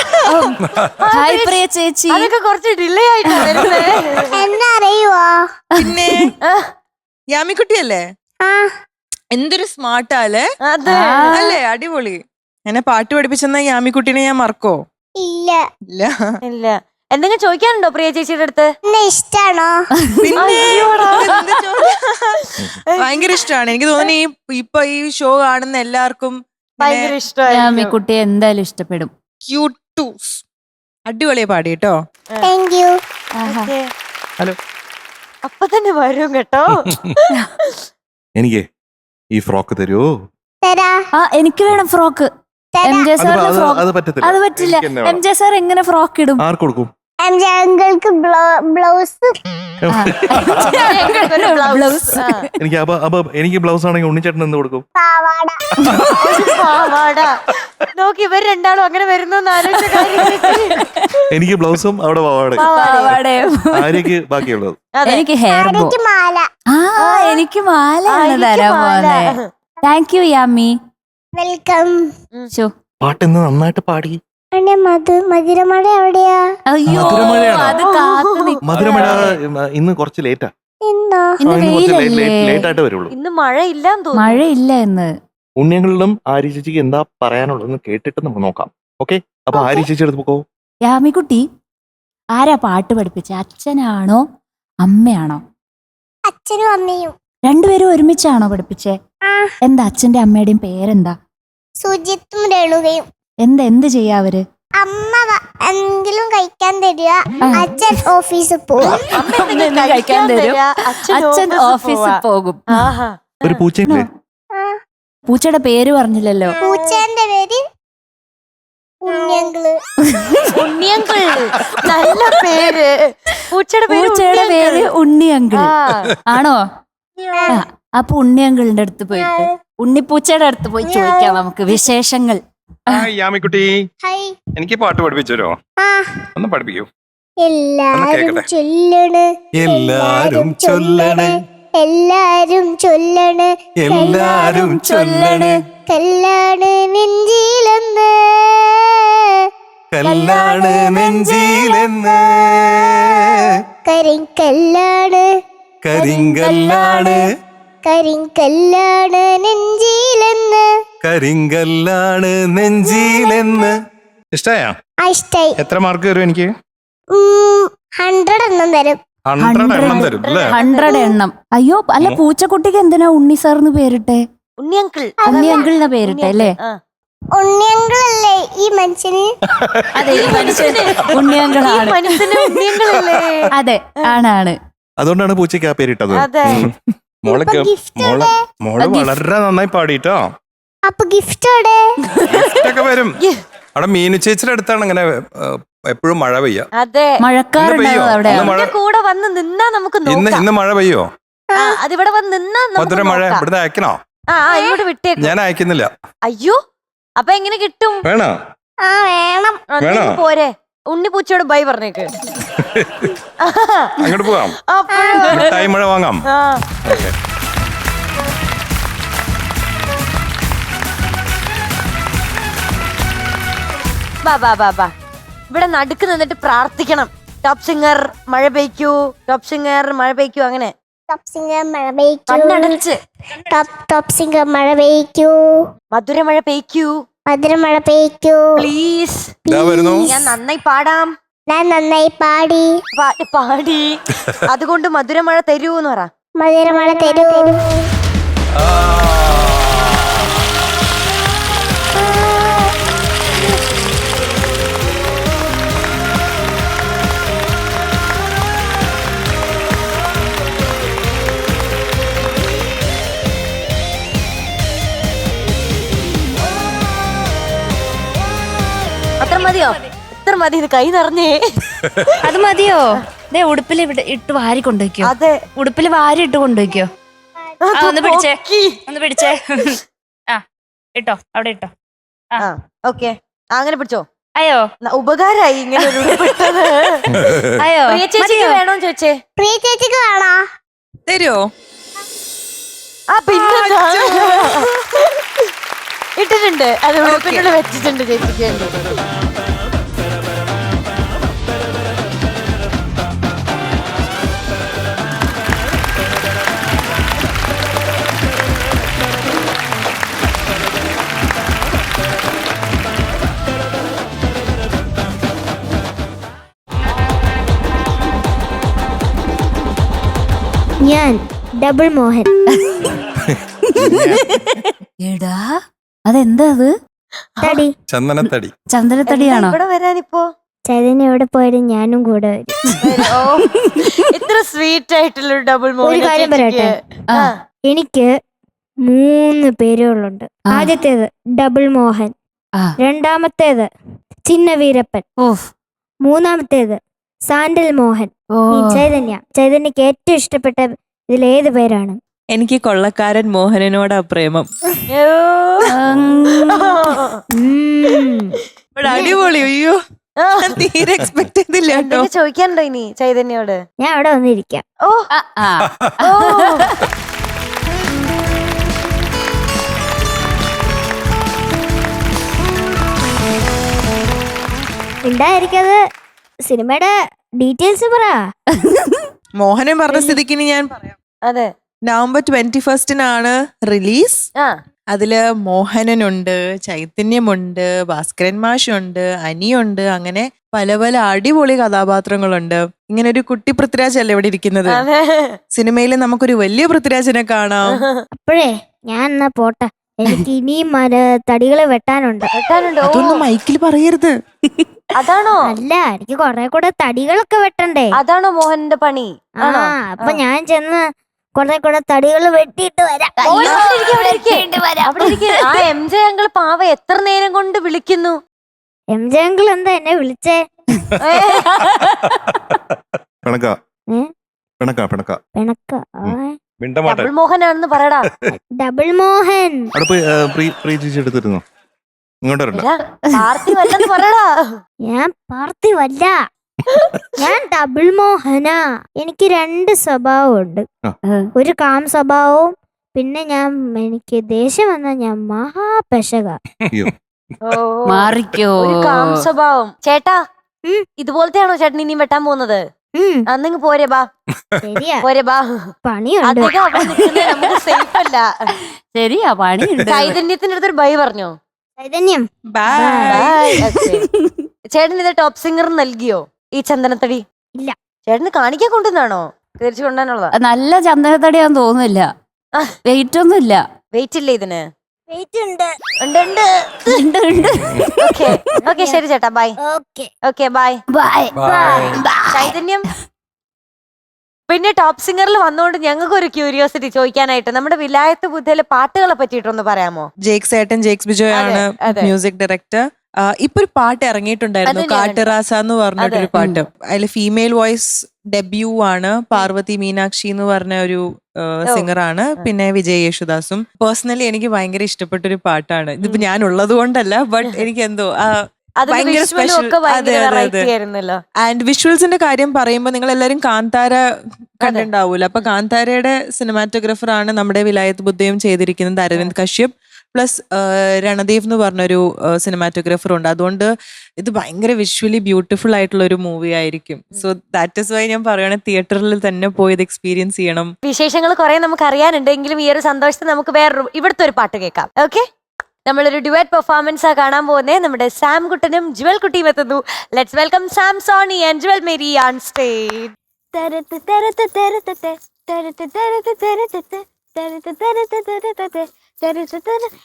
Speaker 2: ഹായ് പ്രിയ ചേച്ചി.
Speaker 1: അതൊക്കെ കുറച്ച് ഡിലേ ആയിട്ടാ വരുന്നേ.
Speaker 4: എന്നെ അറിയുവോ?
Speaker 7: പിന്നെ യാമിക്കുട്ടിയല്ലേ?
Speaker 4: ആ,
Speaker 7: എന്തൊരു സ്മാർട്ടാല്ലേ?
Speaker 1: അതെ.
Speaker 7: അല്ലേ? അടിപൊളി. എന്നെ പാട്ട് പഠിപ്പിച്ചെന്ന യാമിക്കുട്ടീനെ ഞാൻ മറക്കോ?
Speaker 4: ഇല്ല.
Speaker 7: ഇല്ല.
Speaker 1: ഇല്ല. എന്തെങ്കിലും ചോദിക്കാനുണ്ടോ പ്രിയ ചേച്ചിയുടെ അടുത്ത്?
Speaker 4: എന്നെ ഇഷ്ടാണോ?
Speaker 7: പിന്നെ എന്ത് ഭയങ്കര ഇഷ്ടമാണ്. എനിക്ക് തോന്നുന്നു ഇപ്പൊ ഈ ഷോ കാണുന്ന എല്ലാവർക്കും
Speaker 1: ഭയങ്കര ഇഷ്ടമായി.
Speaker 2: യാമിക്കുട്ടിയെ എന്തായാലും ഇഷ്ടപ്പെടും.
Speaker 7: ക്യൂട്ടൂസ്. അടിപൊളിയാ പാടി കേട്ടോ.
Speaker 4: Thank you.
Speaker 2: ആഹാ.
Speaker 3: ഹലോ.
Speaker 1: അപ്പൊ തന്നെ വരും കേട്ടോ.
Speaker 3: എനിക്ക് ഈ ഫ്രോക്ക് തരുമോ?
Speaker 4: തരാ.
Speaker 2: ആ എനിക്ക് വേണം ഫ്രോക്ക്. എം ജെ സാറിന്റെ ഫ്രോക്ക്.
Speaker 3: അത് പറ്റത്തില്ല.
Speaker 2: അത് പറ്റില്ല.
Speaker 3: എനിക്ക് തന്നെ
Speaker 2: എം ജെ സാർ എങ്ങനെ ഫ്രോക്ക് ഇടും?
Speaker 3: ആർക്ക് കൊടുക്കും?
Speaker 4: MJ അങ്കിൾക്ക് blouse.
Speaker 2: ബ്ലൗസ്.
Speaker 3: എനിക്ക് അപ്പൊ എനിക്ക് ബ്ലൗസ് ആണെങ്കിൽ ഉണ്ണിച്ചേട്ടൻ എന്ത് കൊടുക്കും?
Speaker 4: പാവാട.
Speaker 1: പാവാട. നോക്കി ഇവർ രണ്ടാളും അങ്ങനെ വരുന്നു ആലോചിച്ച കാര്യം.
Speaker 3: എനിക്ക് ബ്ലൗസും അവിടെ പാവാട.
Speaker 2: പാവാടയും.
Speaker 3: ആര്യക്ക് ബാക്കിയുള്ളത്.
Speaker 2: എനിക്ക് ഹെയർ ബോ.
Speaker 4: എനിക്ക് മാല.
Speaker 2: ആ എനിക്ക് മാലയാണ് തരാൻ പോകുന്നത്. Thank you Yami.
Speaker 4: വെൽക്കം.
Speaker 2: ശോ.
Speaker 3: പാട്ട് ഇന്ന് നന്നായിട്ട് പാടി.
Speaker 4: അണ്ണേ മധുരമഴ എവിടെയാ?
Speaker 2: അയ്യോ
Speaker 3: മധുരമഴയാണോ?
Speaker 2: അത് കാത്തു നിൽക്കും.
Speaker 3: മധുരമഴ ഇന്ന് കുറച്ച് ലേറ്റാ.
Speaker 4: ഇന്നോ?
Speaker 2: ഇന്ന്
Speaker 3: ഇന്ന് കുറച്ച്
Speaker 2: വെയിലല്ലേ?
Speaker 3: ലേറ്റ് ആയിട്ട് വരുള്ളൂ.
Speaker 1: ഇന്ന് മഴ ഇല്ലാന്ന് തോന്നുന്നു.
Speaker 2: മഴയില്ല ഇന്ന്.
Speaker 3: ഉണ്ണിയങ്ങളിലും ആര്യ ചേച്ചിക്ക് എന്താ പറയാനുള്ളതെന്ന് കേട്ടിട്ട് നമുക്ക് നോക്കാം. ഓക്കെ, അപ്പൊ ആര്യ ചേച്ചി എടുത്ത് പോക്കോ.
Speaker 2: യാമിക്കുട്ടി ആരാ പാട്ട് പഠിപ്പിച്ച? അച്ഛനാണോ അമ്മയാണോ?
Speaker 4: അച്ഛനും അമ്മയും.
Speaker 2: രണ്ടുപേരും ഒരുമിച്ചാണോ പഠിപ്പിച്ചേ?
Speaker 4: ആ,
Speaker 2: എന്താ അച്ഛന്റെ അമ്മയുടെയും പേരെന്താ?
Speaker 4: സുജിത്തും രേണുകയും.
Speaker 2: എന്ത് ചെയ്യാ അവര്?
Speaker 4: അമ്മ എന്തെങ്കിലും കഴിക്കാൻ തരിക,
Speaker 2: ആ.
Speaker 4: അച്ഛൻ ഓഫീസിൽ പോവാ.
Speaker 1: അമ്മ എന്തെങ്കിലും
Speaker 2: എന്തെങ്കിലും കഴിക്കാൻ തരും.
Speaker 1: തരാ,
Speaker 2: അച്ഛൻ ഓഫീസിൽ പോകും.
Speaker 1: ആഹാ.
Speaker 3: ഒരു പൂച്ചയില്ലേ?
Speaker 4: ആ,
Speaker 2: പൂച്ചയുടെ പേര് പറഞ്ഞില്ലല്ലോ.
Speaker 4: പൂച്ചേന്റെ പേര് ഉണ്ണിയങ്കിള്.
Speaker 1: ഉണ്ണിയങ്കിൾ. നല്ല പേര്. പൂച്ചയുടെ പേര്
Speaker 2: പൂച്ചയുടെ പേര് ഉണ്ണി അങ്കിൾ
Speaker 1: ആ.
Speaker 2: ആണോ? ആ, അപ്പൊ ഉണ്ണി അങ്കിളിന്റെ അടുത്ത് പോയിട്ട് ഉണ്ണിപ്പൂച്ചയുടെ അടുത്ത് പോയി ചോദിക്കാം നമുക്ക് വിശേഷങ്ങൾ.
Speaker 6: യാമിക്കുട്ടി,
Speaker 4: ഹൈ.
Speaker 6: എനിക്ക് പാട്ട് പഠിപ്പിച്ചോ?
Speaker 4: ആ,
Speaker 6: ഒന്ന് പഠിപ്പിക്കൂ.
Speaker 4: എല്ലാരും
Speaker 6: കേക്കട്ടെ.
Speaker 4: ചൊല്ലണ്,
Speaker 6: എല്ലാരും ചൊല്ലണ്,
Speaker 4: എല്ലാരും ചൊല്ലണ്,
Speaker 6: എല്ലാരും ചൊല്ലണ്,
Speaker 4: കല്ലാണ് നെഞ്ചിലെന്ന്,
Speaker 6: കല്ലാണ് നെഞ്ചിലെന്ന്,
Speaker 4: കരിങ്കല്ലാണ്,
Speaker 6: കരിങ്കല്ലാണ്,
Speaker 4: കരിങ്കല്ലാണ് നെഞ്ചിലെന്ന്.
Speaker 6: കരിങ്കല്ലാണ് നെഞ്ചിലെന്ന്. ഇഷ്ടായോ?
Speaker 4: ഇഷ്ടായി.
Speaker 6: എത്ര മാർക്ക് തരും എനിക്ക്?
Speaker 4: 100 എണ്ണം തരും.
Speaker 6: 100 എണ്ണം തരും അല്ലേ?
Speaker 2: 100 എണ്ണം. അയ്യോ അല്ല പൂച്ചക്കുട്ടിക്ക് എന്തിനാ ഉണ്ണി സാറിന് പേരിട്ടെ?
Speaker 1: ഉണ്ണിയങ്കിൾ.
Speaker 2: ഉണ്ണി അങ്കിളിനെ പേരിട്ടെ അല്ലേ?
Speaker 4: ഉണ്ണിയങ്കിളല്ലേ ഈ മനുഷ്യന്?
Speaker 2: അതെ ഈ മനുഷ്യന് ഉണ്ണി
Speaker 1: ഈ
Speaker 2: അങ്കിളാണ്.
Speaker 1: മനുഷ്യന് ഉണ്ണിയങ്കിളല്ലേ?
Speaker 2: അതെ ആണ്.
Speaker 3: അതുകൊണ്ടാണ് പൂച്ചയ്ക്ക് ആ പേരിട്ടത്.
Speaker 1: അതെ.
Speaker 6: മോള്
Speaker 4: ഇപ്പൊ gift
Speaker 6: മോള്
Speaker 4: എവിടെ?
Speaker 6: മോള് വളരെ നന്നായി പാടിട്ടോ.
Speaker 4: അപ്പൊ ഗിഫ്റ്റ് എവിടെ?
Speaker 6: ഗിഫ്റ്റ് ഒക്കെ വരും. അവിടെ മീനു ചേച്ചിയുടെ അടുത്താണ് ഇങ്ങനെ എപ്പോഴും മഴ പെയ്യ.
Speaker 1: അതെ.
Speaker 2: മഴക്കാറുണ്ടാവും അവിടെ.
Speaker 6: ഇന്ന് മഴ,
Speaker 1: ഇതിന്റെ കൂടെ വന്ന് നിന്നാ നമുക്ക് നോക്കാം.
Speaker 6: ഇന്ന് മഴ പെയ്യോ?
Speaker 1: അതിവിടെ വന്ന് നിന്നാ നമുക്ക്
Speaker 6: മധുര മഴ
Speaker 1: നോക്കാം.
Speaker 6: ഇവിടുന്ന് അയക്കണോ?
Speaker 1: ആ ഇങ്ങോട്ട് വിട്ടേക്കും.
Speaker 6: ഞാൻ അയക്കുന്നില്ല.
Speaker 1: അയ്യോ അപ്പൊ എങ്ങനെ കിട്ടും?
Speaker 6: വേണോ?
Speaker 4: ആ വേണം.
Speaker 1: ആ, നീ
Speaker 6: വേണോ?
Speaker 1: പോരെ ഉണ്ണിപ്പൂച്ചയോട് ബൈ പറഞ്ഞേക്ക്.
Speaker 6: അങ്ങോട്ട് പോവാം.
Speaker 1: അപ്പോഴും
Speaker 6: മിഠായി മഴ വാങ്ങാം.
Speaker 1: ആ
Speaker 6: ഓക്കെ.
Speaker 1: ബാ ബാ ബാ ബാ ഇവിടെ നടുക്ക് നിന്നിട്ട് പ്രാർത്ഥിക്കണം. ടോപ്പ് സിംഗർ മഴ പെയ്ക്കൂ, ടോപ്പ് സിംഗർ മഴ പെയ്ക്കൂ. അങ്ങനെ
Speaker 4: ടോപ്പ് സിംഗർ മഴ പെയ്ക്കൂ.
Speaker 1: കണ്ണടച്ച്
Speaker 4: ടോപ്പ് സിംഗർ മഴ പെയ്ക്കൂ.
Speaker 1: മധുര മഴ പെയ്ക്കൂ
Speaker 4: മധുര മഴ പെയ്ക്കൂ.
Speaker 1: പ്ലീസ്.
Speaker 6: ഇതാ വരുന്നു.
Speaker 1: ഞാൻ നന്നായി പാടാം.
Speaker 4: ഞാൻ നന്നായി പാടി.
Speaker 1: പാടി അതുകൊണ്ട് മധുര മഴ തരൂ എന്ന് പറ.
Speaker 4: മധുര മഴ തരൂ.
Speaker 1: അത്ര മതിയോ? ഇത്ര മതി. ഇത് കൈ നിറഞ്ഞേ.
Speaker 2: അത് മതിയോ? ദേ ഉടുപ്പിൽ ഇവിടെ ഇട്ട് വാരി കൊണ്ടുവയ്ക്കോ.
Speaker 1: അതെ
Speaker 2: ഉടുപ്പിൽ വാരി ഇട്ട് കൊണ്ടുവയ്ക്കോ. ഒന്ന് പിടിച്ചേ, ഒന്ന് പിടിച്ചേ. ആ ഇട്ടോ, അവിടെ ഇട്ടോ.
Speaker 1: ഓക്കെ അങ്ങനെ പിടിച്ചോ.
Speaker 2: അയ്യോ
Speaker 1: ഉപകാരായി ഇങ്ങനെ ഒരു ഉടുപ്പിട്ടത്.
Speaker 2: അയ്യോ
Speaker 1: പ്രിയ ചേച്ചിക്ക് വേണോന്ന് ചോദിച്ചേ.
Speaker 4: പ്രിയ ചേച്ചിക്ക് വേണോ?
Speaker 7: തരുമോ?
Speaker 1: ആ പിന്നെ ഇട്ടിട്ടുണ്ട്. അത് ഉടുപ്പിനുള്ള വെച്ചിട്ടുണ്ട് ചേച്ചിക്ക് വേണ്ടി.
Speaker 4: ഞാൻ ഡബിൾ മോഹൻ.
Speaker 2: എടാ അതെന്താ അത്?
Speaker 4: തടി.
Speaker 6: ചന്ദനത്തടി.
Speaker 2: ചന്ദനത്തടിയാണോ?
Speaker 1: ഇവിടെ വരാനിപ്പോ
Speaker 4: ചൈതന്യ എവിടെ പോയാലും ഞാനും കൂടെ വരും.
Speaker 1: ഓ, ഇത്ര സ്വീറ്റ് ആയിട്ടുള്ള ഡബിൾ
Speaker 4: ഒരു കാര്യം പറയട്ടെ, എനിക്ക് 3 പേരുകളുണ്ട്. ആദ്യത്തേത് ഡബിൾ മോഹൻ, രണ്ടാമത്തേത് ചിന്ന വീരപ്പൻ, മൂന്നാമത്തേത് സാൻഡൽ മോഹൻ. ഈ ചൈതന്യക്ക് ഏറ്റവും ഇഷ്ടപ്പെട്ട ഇതിലേത് പേരാണ്?
Speaker 7: എനിക്ക് കൊള്ളക്കാരൻ മോഹനനോടാ പ്രേമം. അടിപൊളി. അയ്യോ തീരെ എക്സ്പെക്ട് ചെയ്തില്ല കേട്ടോ.
Speaker 1: ചോദിക്കാനുണ്ടോ ഇനി ചൈതന്യോട്?
Speaker 4: ഞാൻ അവിടെ വന്നിരിക്കാം.
Speaker 1: ഓ
Speaker 4: ഉണ്ടായിരിക്കത് സിനിമയുടെ ഡീറ്റെയിൽസ് പറ.
Speaker 7: മോഹനൻ പറഞ്ഞ സ്ഥിതിക്ക് ഞാൻ പറയാം.
Speaker 1: അതെ
Speaker 7: നവംബർ 21 റിലീസ്. അതില് മോഹനനുണ്ട്, ചൈതന്യമുണ്ട്, ഭാസ്കരൻ മാഷുണ്ട്, അനിയുണ്ട്, അങ്ങനെ പല പല അടിപൊളി കഥാപാത്രങ്ങളുണ്ട്. ഇങ്ങനെ ഒരു കുട്ടി പൃഥ്വിരാജ് അല്ലേ ഇവിടെ ഇരിക്കുന്നത്. സിനിമയിൽ നമുക്കൊരു വലിയ പൃഥ്വിരാജിനെ കാണാം.
Speaker 4: അപ്പോഴേ ഞാൻ എന്നാ പോട്ടെ, എനിക്ക് ഇനിയും തടികള് വെട്ടാനുണ്ട്.
Speaker 7: അതൊന്നും മൈക്കിൽ പറയരുത്.
Speaker 1: അതാണോ?
Speaker 4: അല്ല, എനിക്ക് കുറെ കൂടെ തടികളൊക്കെ വെട്ടണ്ടേ.
Speaker 1: അതാണോ മോഹനന്റെ പണി?
Speaker 4: അപ്പൊ ഞാൻ ചെന്ന് കുറെ കൂടെ തടികൾ വെട്ടിയിട്ട് വരാം.
Speaker 1: ആ MJ അങ്കിൾ പാവ എത്ര നേരം കൊണ്ട് വിളിക്കുന്നു.
Speaker 4: MJ അങ്കിൾ എന്താ എന്നെ വിളിച്ചേ?
Speaker 3: പിണക്ക പിണക്ക പിണക്ക
Speaker 4: പിണക്ക.
Speaker 1: ഡബിൾ മോഹനാണെന്ന് പറയടാ.
Speaker 4: ഡബിൾ മോഹൻ
Speaker 3: അവിടെ പോയി പ്രീ ചേച്ചി എടുത്തിരുന്നോ? ഇങ്ങോട്ട് വരണ്ട.
Speaker 1: പാർട്ടി വല്ലെന്ന് പറയടാ.
Speaker 4: ഞാൻ പാർത്ഥിവല്ല, ഞാൻ ഡബിൾ മോഹനാ. എനിക്ക് 2 സ്വഭാവമുണ്ട്. ഒരു കാം സ്വഭാവവും പിന്നെ എനിക്ക് ദേഷ്യം വന്നാൽ ഞാൻ മഹാപെശക.
Speaker 2: മാറിക്കോ.
Speaker 1: ഒരു കാം സ്വഭാവം. ചേട്ടാ ഇതുപോലത്തെ ആണോ ചേട്ടൻ ഇനിയും വെട്ടാൻ പോകുന്നത്? അന്നിങ്ങ് പോരെ ബാ.
Speaker 4: ശരിയാ,
Speaker 1: പോരെ ബാ.
Speaker 4: പണിയുണ്ട്.
Speaker 1: അധികം അവിടെ നിൽക്കുന്നത് നമുക്ക് സേഫ് അല്ല.
Speaker 2: ശരിയാ പണിയുണ്ട്.
Speaker 1: ചൈതന്യത്തിന്റെ അടുത്തൊരു ബൈ പറഞ്ഞോ?
Speaker 4: ചൈതന്യം
Speaker 1: ബൈ. ചേട്ടൻ ഇത് ടോപ്പ് സിംഗർ നൽകിയോ ഈ ചന്ദനത്തടി?
Speaker 4: ഇല്ല.
Speaker 1: ചേട്ടന് കാണിക്കാൻ കൊണ്ടുവന്നാണോ? തിരിച്ചു കൊണ്ടുവരാനുള്ളതാ?
Speaker 2: നല്ല ചന്ദനത്തടിയാന്ന് തോന്നുന്നില്ല. വെയിറ്റ് ഒന്നും ഇല്ല.
Speaker 1: വെയിറ്റ് ഇല്ലേ ഇതിന്?
Speaker 4: വെയിറ്റ് ഉണ്ട്.
Speaker 1: ഓക്കെ ശരി ചേട്ടാ ബൈ. Okay bye. ചൈതന്യം പിന്നെ ടോപ്പ് സിംഗറിൽ വന്നുകൊണ്ട് ഞങ്ങൾക്ക് ഒരു ക്യൂരിയോസിറ്റി ചോദിക്കാനായിട്ട്, നമ്മുടെ വിലായത്ത് ബുദ്ധയിലെ പാട്ടുകളെ പറ്റിയിട്ടൊന്ന് പറയാമോ?
Speaker 7: ജേക്സ് ബിജോയ് ആണ് മ്യൂസിക് ഡയറക്ടർ. ഇപ്പൊ ഒരു പാട്ട് ഇറങ്ങിയിട്ടുണ്ടായിരുന്നു,
Speaker 1: അത് ഞാൻ
Speaker 7: കാട്ടുറാസ എന്ന് പറഞ്ഞിട്ടൊരു
Speaker 1: അതെ.
Speaker 7: പാട്ട്. അതിൽ ഫീമെയിൽ വോയിസ് ഡെബ്യൂ ആണ്. പാർവതി മീനാക്ഷി എന്ന് പറഞ്ഞ ഒരു സിംഗറാണ്. പിന്നെ വിജയ് യേശുദാസും. പേഴ്സണലി എനിക്ക് ഭയങ്കര ഇഷ്ടപ്പെട്ടൊരു പാട്ടാണ്. ഇതിപ്പോ ഞാൻ ഉള്ളത് കൊണ്ടല്ല, ബട്ട് എനിക്ക് എന്തോ
Speaker 1: അതിന്റെ
Speaker 7: ഭയങ്കര
Speaker 1: visual ഉം
Speaker 7: special.
Speaker 1: ഒക്കെ ഭയങ്കര
Speaker 7: അതെ, അതെ,
Speaker 1: variety
Speaker 7: അതെ.
Speaker 1: ആയിരുന്നല്ലോ.
Speaker 7: ആൻഡ് വിഷ്വൽസിന്റെ കാര്യം പറയുമ്പോൾ നിങ്ങൾ എല്ലാവരും കാന്താര കണ്ടിട്ടുണ്ടാവൂല. അപ്പൊ കാന്താരയുടെ സിനിമാറ്റോഗ്രാഫർ ആണ് നമ്മുടെ വിലായത്ത് ബുദ്ധയും ചെയ്തിരിക്കുന്നത് അരവിന്ദ് കശ്യപ്. പ്ലസ് രണദീവ് എന്ന് പറഞ്ഞൊരു സിനിമാറ്റോഗ്രാഫർ ഉണ്ട്. അതുകൊണ്ട് ഇത് ഭയങ്കര വിഷ്വലി ബ്യൂട്ടിഫുൾ ആയിട്ടുള്ള ഒരു മൂവി ആയിരിക്കും. സോ ദാറ്റ് ഇസ് വൈ ഞാൻ പറയുകയാണ്, തിയേറ്ററിൽ തന്നെ പോയി ഇത് എക്സ്പീരിയൻസ് ചെയ്യണം.
Speaker 1: വിശേഷങ്ങൾ കുറെ നമുക്ക് അറിയാനുണ്ട്. എങ്കിലും ഈ ഒരു സന്തോഷത്തിൽ നമുക്ക് വേറൊരു ഇവിടുത്തെ ഒരു പാട്ട് കേൾക്കാം. ഓക്കെ, നമ്മളൊരു ഡുവറ്റ് പെർഫോമൻസ് ആ കാണാൻ പോകുന്നത്. നമ്മുടെ സാം കുട്ടനും ജുവൽ കുട്ടിയും എത്തുന്നു. Let's welcome Sam Soni and Jewel Mary on stage.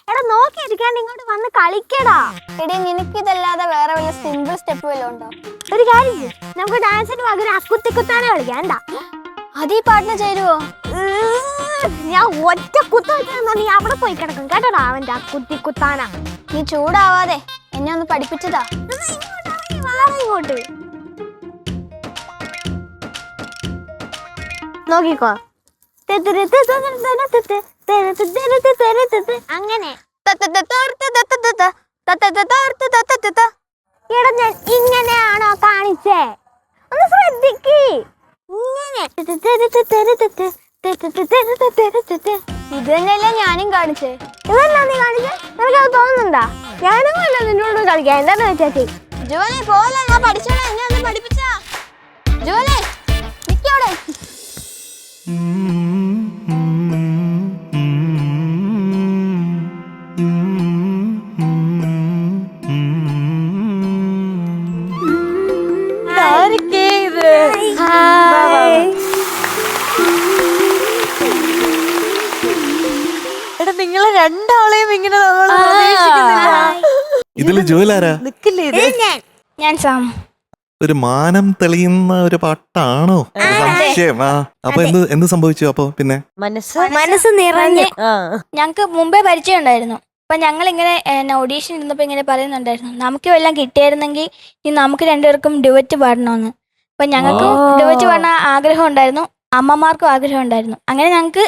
Speaker 4: എടാ നോക്കിയിരിക്കാണ്ട് ഇങ്ങോട്ട് വന്ന് കളിക്കടാ. എടി നിനക്കിതല്ലാതെ വേറെ വല്ല സിമ്പിൾ സ്റ്റെപ്പ് വല്ലതും ഉണ്ടോ? ഒരു കാര്യം ചെയ്യ്, നമുക്ക് ഡാൻസിന് പകരം അക്കുത്തിക്കുത്താനെ കളിക്കാം. എന്താ അത് ഈ പാട്ടിന് ചേരുവോ? ഞാൻ ഒറ്റ കുത്ത വെച്ചാ നീ അവിടെ പോയി കിടക്കും കേട്ടോടാ. അവന്റെ അക്കുത്തിക്കുത്താന. നീ ചൂടാവാതെ എന്നെ ഒന്ന് പഠിപ്പിച്ചതാ. ഇങ്ങോട്ട് നോക്കിക്കോ. അങ്ങനെ എടാ ഞാൻ ഇങ്ങനെയാണോ കാണിച്ചേ? ഒന്ന് ശ്രദ്ധിക്ക്. ഇത് തന്നെയല്ലേ ഞാനും കാണിച്ചേ. ഇതല്ല നീ കാണിച്ചേ? നിനക്കത് തോന്നുന്നുണ്ടാ? ഞാനും അല്ല നിന്നോട് കളിക്കാം. എന്താന്ന് വെച്ചാ ജോലി പോലെ ഞാൻ പഠിച്ചോളാം. എന്നെ ഒന്ന് പഠിപ്പിച്ചാ ജോലി നിക്കോടെ.
Speaker 1: എടാ നിങ്ങളെ രണ്ടാളെയും ഇങ്ങനെ നമ്മൾ പ്രതീക്ഷിക്കുന്നില്ല.
Speaker 3: ഇതില് ജോലാരാ?
Speaker 1: നിക്കില്ലേ ഇത്?
Speaker 4: ഞാൻ സാം.
Speaker 3: ഒരു മാനം തെളിയുന്ന ഒരു പാട്ടാണോ? ഒരു സംശയം. അപ്പൊ എന്ത് സംഭവിച്ചു? അപ്പൊ പിന്നെ
Speaker 4: മനസ്സ് നിറഞ്ഞ്
Speaker 1: ആ
Speaker 4: ഞങ്ങക്ക് മുമ്പേ പരിചയം ഉണ്ടായിരുന്നു. അപ്പൊ ഞങ്ങൾ ഇങ്ങനെ ഓഡീഷൻ ഇരുന്നപ്പോ ഇങ്ങനെ പറയുന്നുണ്ടായിരുന്നു, നമുക്ക് വല്ലതും കിട്ടിയായിരുന്നെങ്കിൽ ഇനി നമുക്ക് രണ്ടുപേർക്കും ഡുവറ്റ് പാടണമെന്ന്. അപ്പൊ ഞങ്ങൾക്കും ഡുവറ്റ് പാടാൻ ആഗ്രഹം ഉണ്ടായിരുന്നു, അമ്മമാർക്കും ആഗ്രഹം ഉണ്ടായിരുന്നു. അങ്ങനെ ഞങ്ങൾക്ക്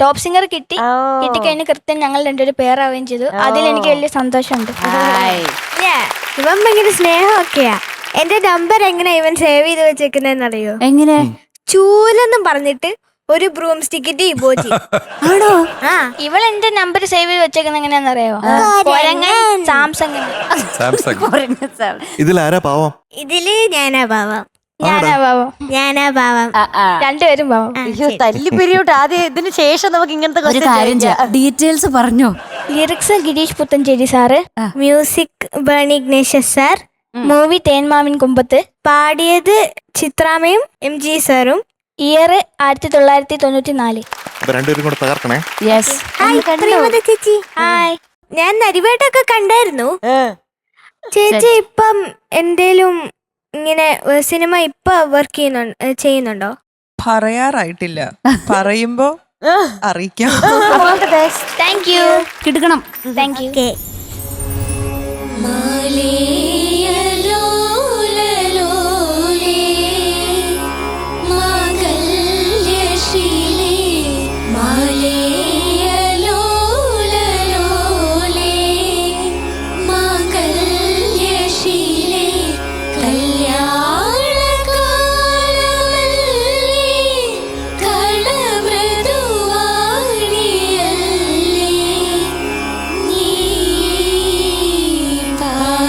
Speaker 4: ടോപ്പ് സിംഗർ കിട്ടിക്കഴിഞ്ഞ് കൃത്യം ഞങ്ങൾ രണ്ടുപേരും പേരാവുകയും ചെയ്തു. അതിൽ എനിക്ക് വലിയ സന്തോഷമുണ്ട്. ഇവൻ ഭയങ്കര സ്നേഹമൊക്കെയാ. എന്റെ നമ്പർ എങ്ങനെ ഇവൻ സേവ് ചെയ്ത് വെച്ചേക്കുന്നറിയോ?
Speaker 2: എങ്ങനെ?
Speaker 4: ചൂലെന്നും പറഞ്ഞിട്ട് ഒരു ബ്രൂം സ്റ്റിക്കിന്റെ ഇമോജി. ആണോ? ഇവൾ എന്റെ നമ്പർ സേവ് ചെയ്ത് വെച്ചേക്കുന്ന എങ്ങനെയാണെന്നറിയോ? സാംസങ്.
Speaker 3: ഇതിലാരാ പാവം?
Speaker 4: ഇതില് ഞാനാ പാവം. രണ്ടുപേരും പാവം.
Speaker 1: അയ്യോ തല്ലി പിരിയോട്ട്. ആദ്യം ഇതിന് ശേഷം നമുക്ക് ഇങ്ങനത്തെ
Speaker 2: ഒരു കാര്യം ചെയ്യാം, ഡീറ്റെയിൽസ് പറഞ്ഞോ.
Speaker 4: Lyrics Gireesh Puthenchery sir, music Berny Ignatius sir, movie Thenmavin Kombathu, പാടിയത് ചിത്രാമയും MG സാറും, ഇയർ 1994.
Speaker 3: രണ്ടുപേരും കൂടെ തകർക്കണേ.
Speaker 2: യെസ്.
Speaker 4: ചേച്ചി ഹായ്. ഞാൻ നരിവേട്ടൊക്കെ കണ്ടായിരുന്നു. ചേച്ചി ഇപ്പം എന്തേലും ഇങ്ങനെ സിനിമ ഇപ്പൊ വർക്ക് ചെയ്യുന്നുണ്ടോ?
Speaker 7: പറയാറായിട്ടില്ല, പറയുമ്പോ അറിയിക്കാം.
Speaker 4: Thank you.
Speaker 2: കിടക്കണം.
Speaker 4: Thank you.
Speaker 9: Bye.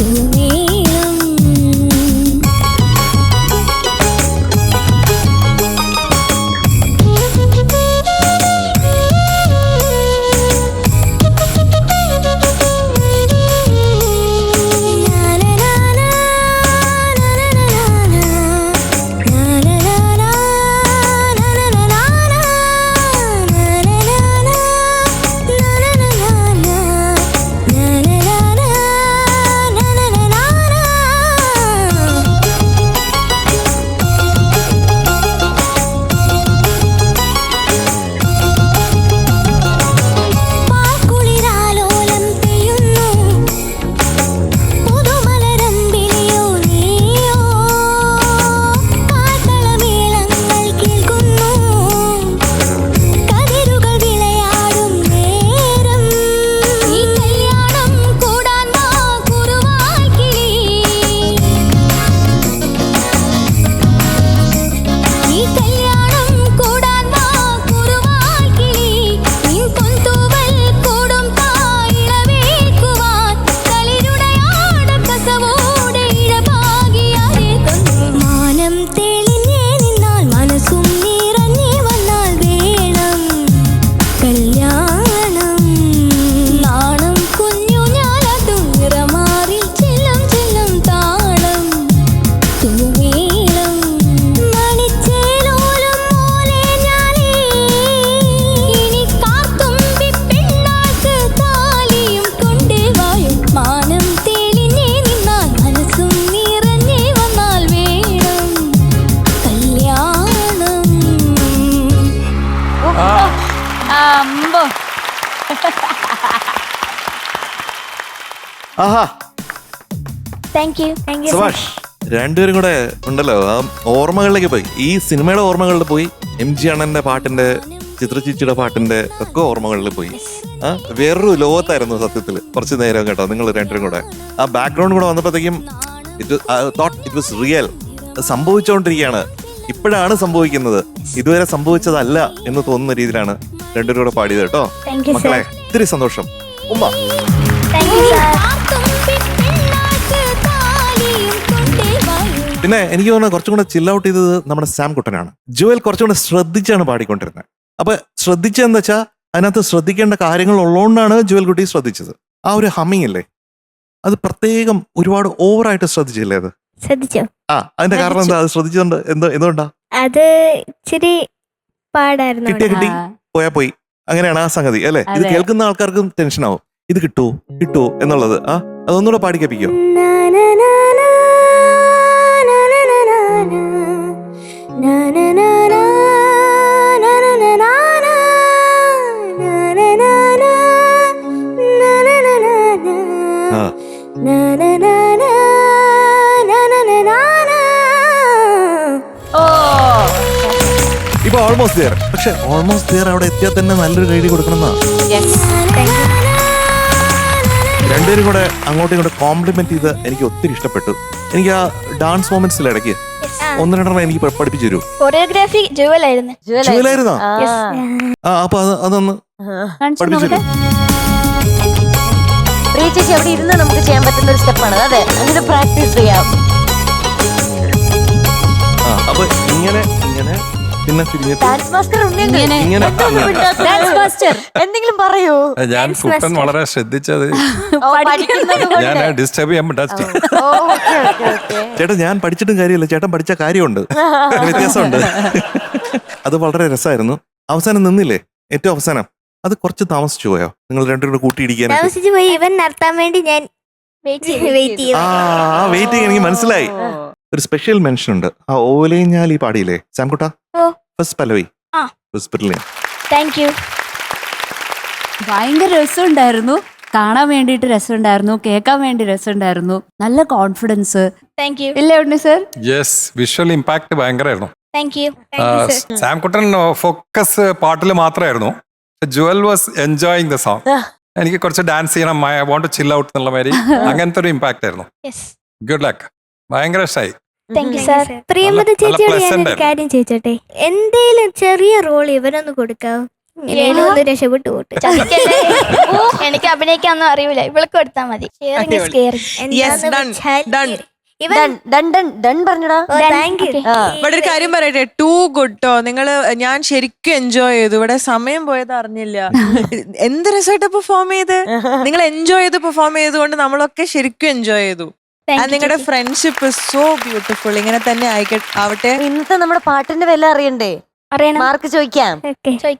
Speaker 4: തൂമേളം
Speaker 3: ആഹാ
Speaker 4: താങ്ക് യു
Speaker 3: സുഭാഷ് രണ്ടുപേരും കൂടെ ഉണ്ടല്ലോ ആ ഓർമ്മകളിലേക്ക് പോയി. ഈ സിനിമയുടെ ഓർമ്മകളിൽ പോയി, MG അണ്ണന്റെ പാട്ടിന്റെ, ചിത്രചേച്ചിയുടെ പാട്ടിന്റെ ഒക്കെ ഓർമ്മകളിൽ പോയി. ആ വേറൊരു ലോകത്തായിരുന്നു സത്യത്തിൽ കുറച്ചു നേരം കേട്ടോ നിങ്ങൾ രണ്ടുപേരും കൂടെ. ആ ബാക്ക്ഗ്രൗണ്ട് കൂടെ വന്നപ്പോഴത്തേക്കും ഇറ്റ് വാസ് റിയൽ. സംഭവിച്ചുകൊണ്ടിരിക്കുകയാണ്, ഇപ്പോഴാണ് സംഭവിക്കുന്നത്, ഇതുവരെ സംഭവിച്ചതല്ല എന്ന് തോന്നുന്ന രീതിയിലാണ് രണ്ടുപേരും കൂടെ പാടിയത് കേട്ടോ. മക്കളെ ഒത്തിരി സന്തോഷം. ഉമ്മ പിന്നെ എനിക്ക് തോന്നുന്നത് കുറച്ചും കൂടെ ചിൽ ഔട്ട് ചെയ്തത് നമ്മുടെ സാം കുട്ടനാണ്. ജുവൽ കുറച്ചും കൂടെ ശ്രദ്ധിച്ചാണ് പാടിക്കൊണ്ടിരുന്നത്. അപ്പൊ ശ്രദ്ധിച്ചതെന്ന് വെച്ചാൽ അതിനകത്ത് ശ്രദ്ധിക്കേണ്ട കാര്യങ്ങൾ ഉള്ളതുകൊണ്ടാണ് ജുവൽ കുട്ടി ശ്രദ്ധിച്ചത്. ആ ഒരു ഹമ്മിങ് അല്ലേ, അത് പ്രത്യേകം ഒരുപാട് ഓവറായിട്ട് ശ്രദ്ധിച്ചില്ലേ അത്?
Speaker 4: ശ്രദ്ധിച്ചോ?
Speaker 3: ആ അതിന്റെ കാരണം എന്താ? അത് ശ്രദ്ധിച്ചതുകൊണ്ട് എന്തുകൊണ്ടാ?
Speaker 4: അത് ഇച്ചിരി പാടായിരുന്നു.
Speaker 3: കിട്ടിയ കിട്ടി, പോയാ പോയി, അങ്ങനെയാണ് ആ സംഗതി അല്ലെ. ഇത് കേൾക്കുന്ന ആൾക്കാർക്കും ടെൻഷൻ ആവും, ഇത് കിട്ടുമോ എന്നുള്ളത്. ആ അതൊന്നുകൂടെ പാടിക്കപ്പിക്കോ. ഇപ്പൊ ഓൾമോസ്റ്റ് ദിയർ. പക്ഷെ ഓൾമോസ്റ്റ് ദിയർ അവിടെ എത്തിയാൽ തന്നെ നല്ലൊരു ഗൈഡ് കൊടുക്കണം. രണ്ടുപേരും കൂടെ അങ്ങോട്ടും ഇങ്ങോട്ടും കോംപ്ലിമെന്റ് ചെയ്ത് എനിക്ക് ഒത്തിരി ഇഷ്ടപ്പെട്ടു. എനിക്ക് ആ ഡാൻസ് മൊമെന്റ്സിൽ ഇടയ്ക്ക് ഒന്ന് രണ്ടെണ്ണം എനിക്ക് പഠിപ്പിച്ചു തരൂ.
Speaker 4: കൊറിയോഗ്രാഫി
Speaker 3: ജുവലായിരുന്നോ? ആ അപ്പൊ അതൊന്ന് പഠിപ്പിച്ചു തരൂ.
Speaker 1: പ്രിയ ചേച്ചി അവിടെ ഇരുന്ന് നമുക്ക് ചെയ്യാൻ പറ്റുന്ന ഒരു സ്റ്റെപ്പാണ്. അതെ, അങ്ങനെ പ്രാക്ടീസ് ചെയ്യാം.
Speaker 3: ആ അപ്പൊ ഇങ്ങനെ പിന്നെ തിരിഞ്ഞിട്ട്
Speaker 1: ഡാൻസ് മാസ്റ്റർ
Speaker 3: ഇങ്ങനെ
Speaker 1: എന്തെങ്കിലും പറയൂ.
Speaker 6: ഞാൻ കുട്ടൻ വളരെ ശ്രദ്ധിച്ചത് ഞാൻ ഡിസ്റ്റർബ് ചെയ്യാൻ പറ്റാ.
Speaker 3: ചേട്ടൻ ഞാൻ പഠിച്ചിട്ടും കാര്യമില്ല, ചേട്ടൻ പഠിച്ച കാര്യമുണ്ട്, വ്യത്യാസമുണ്ട്. അത് വളരെ രസമായിരുന്നു. അവസാനം നിന്നില്ലേ, ഏറ്റവും അവസാനം അത് കുറച്ച് താമസിച്ചു പോയോ? നിങ്ങൾ രണ്ടുപേരും കൂട്ടിയിടിക്കാൻ
Speaker 4: ഇവൻ നടത്താൻ വേണ്ടി ഞാൻ
Speaker 3: വെയിറ്റ് എനിക്ക് മനസ്സിലായി. ഒരു സ്പെഷ്യൽ മെൻഷൻ ഉണ്ട്. ആ ഓലയിഞ്ഞാലി പാടിയില്ലേ സാംകുട്ട? ഫസ്റ്റ് പല്ലവി.
Speaker 4: Thank you.
Speaker 2: ഭയങ്കര രസമുണ്ടായിരുന്നു, കാണാൻ വേണ്ടിയിട്ട് രസമുണ്ടായിരുന്നു, കേൾക്കാൻ വേണ്ടി രസമുണ്ടായിരുന്നു. നല്ല കോൺഫിഡൻസ്.
Speaker 4: Thank you.
Speaker 2: ഇല്ലേ Unni sir?
Speaker 6: Yes, visual impact ഭയങ്കരമായിരുന്നു.
Speaker 4: Thank you.
Speaker 6: Sam Kuttan focus പാട്ടിൽ മാത്രമായിരുന്നു. Jewel was enjoying the song. എനിക്ക് കുറച്ച് ഡാൻസ് ചെയ്യണം, I want to chill out എന്നുള്ള മാതിരി അങ്ങനത്തെ ഒരു ഇമ്പാക്ട് ആയിരുന്നു. Good luck. ഭയങ്കര ഇഷ്ടമായി.
Speaker 4: Thank you sir. പ്രിയമത ചേച്ചിയോട് ഞാനൊരു കാര്യം ചോദിച്ചോട്ടെ, എന്തേലും ചെറിയ റോൾ ഇവനൊന്ന് കൊടുക്കാവോ? രക്ഷപ്പെട്ടു പോട്ട് എനിക്ക് അഭിനയിക്കാനൊന്നും അറിയില്ല, ഇവൾക്ക് കൊടുത്താൽ മതി.
Speaker 7: Yes, done. Done.
Speaker 1: പറഞ്ഞടാ.
Speaker 7: ഇവിടെ ഒരു കാര്യം പറയട്ടെ, ടു ഗുഡ് ട്ടോ. ഞാൻ ശരിക്കും എൻജോയ് ചെയ്തു. ഇവിടെ സമയം പോയത് അറിഞ്ഞില്ല. എന്ത് രസമായിട്ട് പെർഫോം ചെയ്ത്, നിങ്ങൾ എൻജോയ് ചെയ്ത് പെർഫോം ചെയ്തുകൊണ്ട് നമ്മളൊക്കെ ശരിക്കും എൻജോയ് ചെയ്തു. നിങ്ങളുടെ ഫ്രണ്ട്ഷിപ്പ് സോ ബ്യൂട്ടിഫുൾ. ഇങ്ങനെ തന്നെ ആവട്ടെ.
Speaker 1: ഇന്നത്തെ നമ്മുടെ പാട്ടിന്റെ വില അറിയണ്ടേ? മാർക്ക് ചോദിക്കാം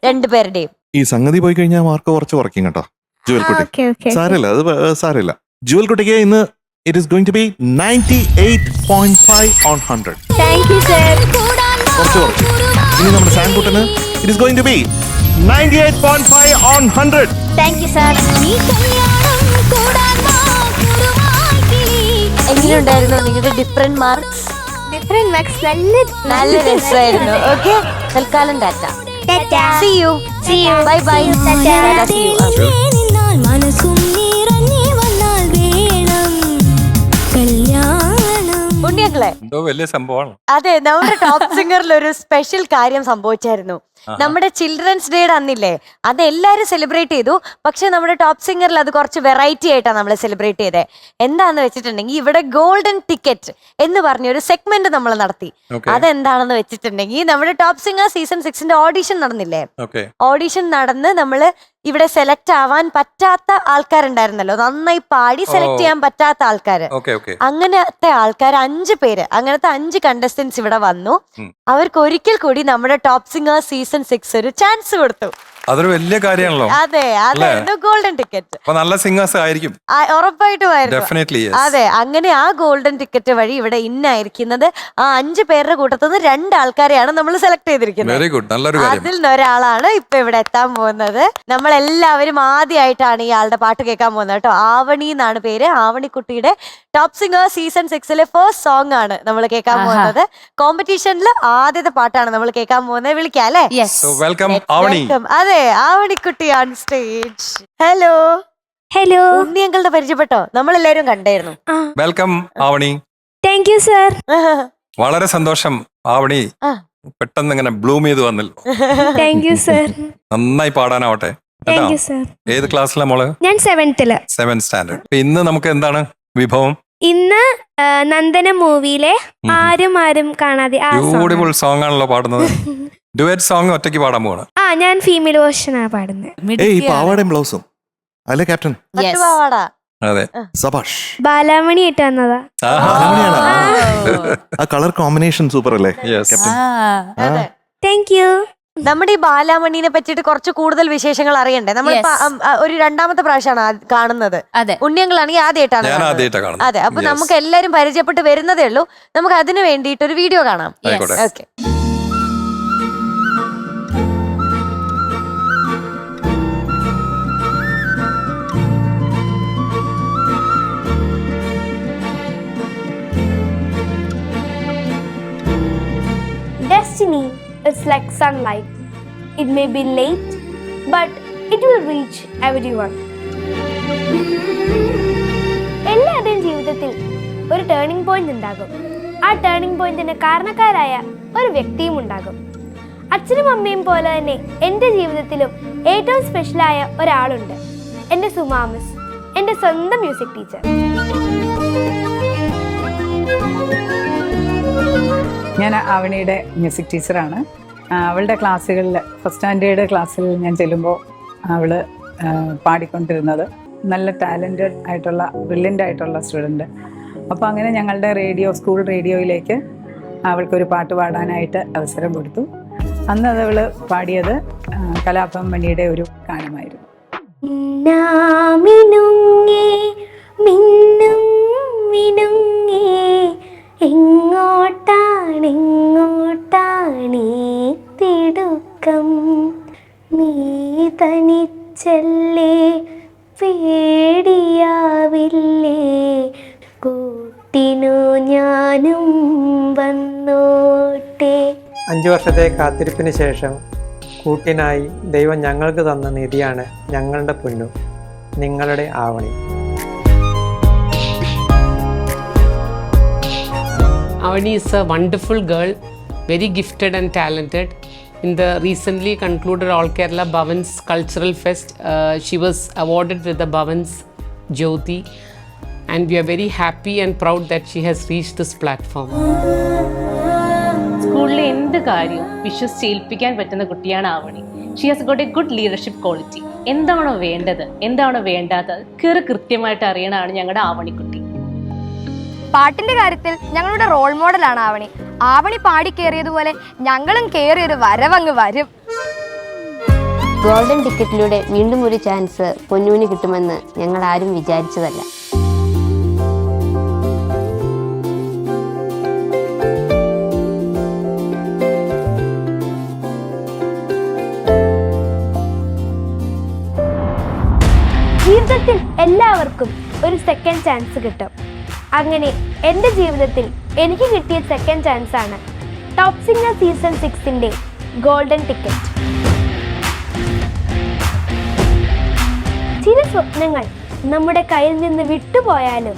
Speaker 1: രണ്ടുപേരുടെയും.
Speaker 3: ഈ സംഗതി പോയി കഴിഞ്ഞാൽ മാർക്ക് കുറച്ച് കുറയ്ക്കും കേട്ടോ ജുവൽ കുട്ടി. സാരമില്ല, അത് സാരമില്ല. ജുവൽ കുട്ടിക്ക് ഇന്ന് it is going to be 98.5 on 100. കുറച്ച് കുറച്ച്. ഇനി നമ്മുടെ സാൻകുട്ടന് it is going to be 98.5 on 100.
Speaker 1: എങ്ങനെയുണ്ടായിരുന്നു നിങ്ങളുടെ ഡിഫറെന്റ് മാർക്സ്? നല്ല രസമായിരുന്നു. ഓക്കെ, തൽക്കാലം Tata. See you. Bye bye. See you. ഉണ്ണിയങ്ങളെ,
Speaker 6: എന്തോ വലിയ സംഭവമാണ്.
Speaker 1: അതെ, നമ്മുടെ ടോപ്പ് സിംഗറിൽ ഒരു സ്പെഷ്യൽ കാര്യം സംഭവിച്ചായിരുന്നു. നമ്മുടെ ചിൽഡ്രൻസ് ഡേയുടെ അന്നില്ലേ, അത് എല്ലാരും സെലിബ്രേറ്റ് ചെയ്തു. പക്ഷെ നമ്മുടെ ടോപ്പ് സിംഗറിൽ അത് കുറച്ച് വെറൈറ്റി ആയിട്ടാണ് നമ്മൾ സെലിബ്രേറ്റ് ചെയ്തത്. എന്താന്ന് വെച്ചിട്ടുണ്ടെങ്കിൽ ഇവിടെ ഗോൾഡൻ ടിക്കറ്റ് എന്ന് പറഞ്ഞ ഒരു സെഗ്മെന്റ് നമ്മൾ നടത്തി. അതെന്താണെന്ന് വെച്ചിട്ടുണ്ടെങ്കിൽ നമ്മുടെ ടോപ്പ് സിംഗർ സീസൺ 6 ഓഡിഷൻ നടന്നില്ലേ, ഓഡിഷൻ നടന്ന് നമ്മള് ഇവിടെ സെലക്ട് ആവാൻ പറ്റാത്ത ആൾക്കാരുണ്ടായിരുന്നല്ലോ, നന്നായി പാടി സെലക്ട് ചെയ്യാൻ പറ്റാത്ത ആൾക്കാര്. അങ്ങനത്തെ ആൾക്കാർ 5 പേര്, അങ്ങനത്തെ 5 കണ്ടസ്റ്റന്റ്സ് ഇവിടെ വന്നു. അവർക്ക് ഒരിക്കൽ കൂടി നമ്മുടെ ടോപ്പ് സിംഗർ സീസൺ 6 ഒരു ചാൻസ് കൊടുത്തു.
Speaker 6: അതൊരു വലിയ കാര്യമാണല്ലോ.
Speaker 1: അതെ, അതായിരുന്നു ഗോൾഡൻ ടിക്കറ്റ്.
Speaker 6: നല്ല സിംഗേഴ്സ് ആയിരിക്കും
Speaker 1: ഉറപ്പായിട്ടുമായിരുന്നു. അതെ, അങ്ങനെ ആ ഗോൾഡൻ ടിക്കറ്റ് വഴി ഇവിടെ ഇന്നായിരിക്കുന്നത് ആ 5 പേരുടെ കൂട്ടത്തിൽ നിന്ന് 2 ആൾക്കാരെയാണ് നമ്മൾ സെലക്ട് ചെയ്തിരിക്കുന്നത്. അതിൽ ഒരാളാണ് ഇപ്പൊ ഇവിടെ എത്താൻ പോകുന്നത്. നമ്മളെല്ലാവരും ആദ്യമായിട്ടാണ് ഇയാളുടെ പാട്ട് കേൾക്കാൻ പോകുന്നത് കേട്ടോ. ആവണി എന്നാണ് പേര്. ആവണിക്കുട്ടിയുടെ top singer season 6 first song ആണ് നമ്മൾ കേൾക്കാൻ പോകുന്നത്. കോമ്പറ്റീഷനിൽ ആദ്യത്തെ പാട്ടാണ് നമ്മൾ കേൾക്കാൻ പോകുന്നത്. വിളിക്കാം അല്ലേ? അതെ, ആവണിക്കുട്ടി ഓൺ സ്റ്റേജ്. ഹലോ. ഉണ്ണിയങ്കളുടെ പരിചയപ്പെട്ടോ? നമ്മളെല്ലാരും കണ്ടായിരുന്നു.
Speaker 6: Welcome Avani.
Speaker 4: Thank you sir.
Speaker 6: വളരെ സന്തോഷം ആവണി, പെട്ടെന്ന് ഇങ്ങനെ ബ്ലൂം ചെയ്ത് വന്നല്ലോ.
Speaker 4: Thank you sir.
Speaker 6: നന്നായി പാടാനാവട്ടെ. ഏത് ക്ലാസ്സിലാണ് മോള്?
Speaker 4: ഞാൻ
Speaker 6: 7th സ്റ്റാൻഡേർഡ്. ഇന്ന് നമുക്ക് എന്താണ് വിഭവം?
Speaker 4: ഇന്ന് നന്ദന മൂവിയിലെ ആരും ആരും കാണാതെ
Speaker 6: ബ്യൂട്ടിഫുൾ സോങ് ആണല്ലോ പാടുന്നത്. ഡുവറ്റ് സോങ് ഒറ്റയ്ക്ക് പാടാൻ പോവാണ്.
Speaker 4: ഞാൻ ഫീമെയിൽ വേർഷനാ പാടുന്നത്.
Speaker 3: പാവാടയും ബ്ലൗസും അല്ലേ ക്യാപ്റ്റൻ?
Speaker 6: അതെ,
Speaker 3: സബാഷ്.
Speaker 4: ബാലാമണി ആയിട്ട് വന്നതാ.
Speaker 3: ആ കളർ കോമ്പിനേഷൻ സൂപ്പർ അല്ലേ ക്യാപ്റ്റൻ?
Speaker 4: Thank you.
Speaker 1: നമ്മുടെ ഈ ബാലാമണിനെ പറ്റിയിട്ട് കുറച്ച് കൂടുതൽ വിശേഷങ്ങൾ അറിയണ്ടേ? നമ്മൾ ഒരു 2ാമത്തെ പ്രാവശ്യമാണ് കാണുന്നത്. ഉണ്ണിയങ്ങളാണെങ്കിൽ ആദ്യമായിട്ടാണ്. അതെ, അപ്പൊ നമുക്ക് എല്ലാരും പരിചയപ്പെട്ട് വരുന്നതേ ഉള്ളൂ. നമുക്ക് അതിന് വേണ്ടിയിട്ട് ഒരു വീഡിയോ കാണാം. Okay.
Speaker 9: Destiny is like sunlight. It may be late, but it will reach everyone. എല്ലാവരുടെയും ജീവിതത്തിൽ ഒരു ടേണിംഗ് പോയിന്റ് ഉണ്ടാകും. ആ ടേണിംഗ് പോയിന്റിന് കാരണക്കാരായ ഒരു വ്യക്തിയും ഉണ്ടാകും. അച്ഛനും അമ്മയും പോലെ തന്നെ എൻ്റെ ജീവിതത്തിലും ഏറ്റവും സ്പെഷ്യലായ ഒരാളുണ്ട്. എൻ്റെ സുമാ മിസ്, എൻ്റെ സ്വന്തം മ്യൂസിക് ടീച്ചർ.
Speaker 10: ഞാൻ ആവണിയുടെ മ്യൂസിക് ടീച്ചറാണ്. അവളുടെ ക്ലാസ്സുകളിൽ ഫസ്റ്റ് സ്റ്റാൻഡേർഡ് ക്ലാസ്സിൽ ഞാൻ ചെല്ലുമ്പോൾ അവൾ പാടിക്കൊണ്ടിരുന്നത് നല്ല ടാലൻറ്റഡ് ആയിട്ടുള്ള ബ്രില്യൻ്റ് ആയിട്ടുള്ള സ്റ്റുഡൻറ്റ്. അപ്പോൾ അങ്ങനെ ഞങ്ങളുടെ സ്കൂൾ റേഡിയോയിലേക്ക് അവൾക്കൊരു പാട്ട് പാടാനായിട്ട് അവസരം കൊടുത്തു. അന്ന് അത് അവൾ പാടിയത് കലാഭവൻ മണിയുടെ ഒരു ഗാനമായിരുന്നു.
Speaker 9: എങ്ങോട്ടാണെങ്ങോട്ടാണീ തിടുക്കം, നീ തനിച്ചല്ലേ പേടിയാവില്ലേ, കൂട്ടിനു ഞാനും വന്നോട്ടെ.
Speaker 11: 5 വർഷത്തെ കാത്തിരിപ്പിന് ശേഷം കൂട്ടിനായി ദൈവം ഞങ്ങൾക്ക് തന്ന നിധിയാണ് ഞങ്ങളുടെ പൊന്നു, നിങ്ങളുടെ Avani.
Speaker 12: Avani is a wonderful girl, very gifted and talented. in the recently concluded All Kerala Bhavans Cultural Fest. She was awarded with the Bhavans Jyoti, and we are very happy and proud that she has reached this platform.
Speaker 13: സ്കൂളിലെ എന്ത് കാര്യവും വിശ്വസിച്ച് ഏൽപ്പിക്കാൻ പറ്റുന്ന കുട്ടിയാണ് Avani. She has got A good leadership quality. എന്താണോ വേണ്ടത്, എന്താണോ വേണ്ടാത്തത് കൃത്യമായിട്ട് അറിയണതാണ് ഞങ്ങളുടെ ആവണിക്കുട്ടി.
Speaker 9: പാട്ടിന്റെ കാര്യത്തിൽ ഞങ്ങളുടെ റോൾ മോഡലാണ് ആവണി. ആവണി പാടി കയറിയതുപോലെ ഞങ്ങളും കയറിയൊരു വരവങ്ങ് വരും.
Speaker 14: ഗോൾഡൻ ടിക്കറ്റിലൂടെ വീണ്ടും ഒരു ചാൻസ് പൊന്നൂന് കിട്ടുമെന്ന് ഞങ്ങൾ ആരും വിചാരിച്ചതല്ല.
Speaker 9: ജീവിതത്തിൽ എല്ലാവർക്കും ഒരു സെക്കൻഡ് ചാൻസ് കിട്ടും. അങ്ങനെ എൻ്റെ ജീവിതത്തിൽ എനിക്ക് കിട്ടിയ സെക്കൻഡ് ചാൻസ് ആണ് ടോപ്പ് സിംഗർ സീസൺ 6ന്റെ ഗോൾഡൻ ടിക്കറ്റ്. ചില സ്വപ്നങ്ങൾ നമ്മുടെ കയ്യിൽ നിന്ന് വിട്ടുപോയാലും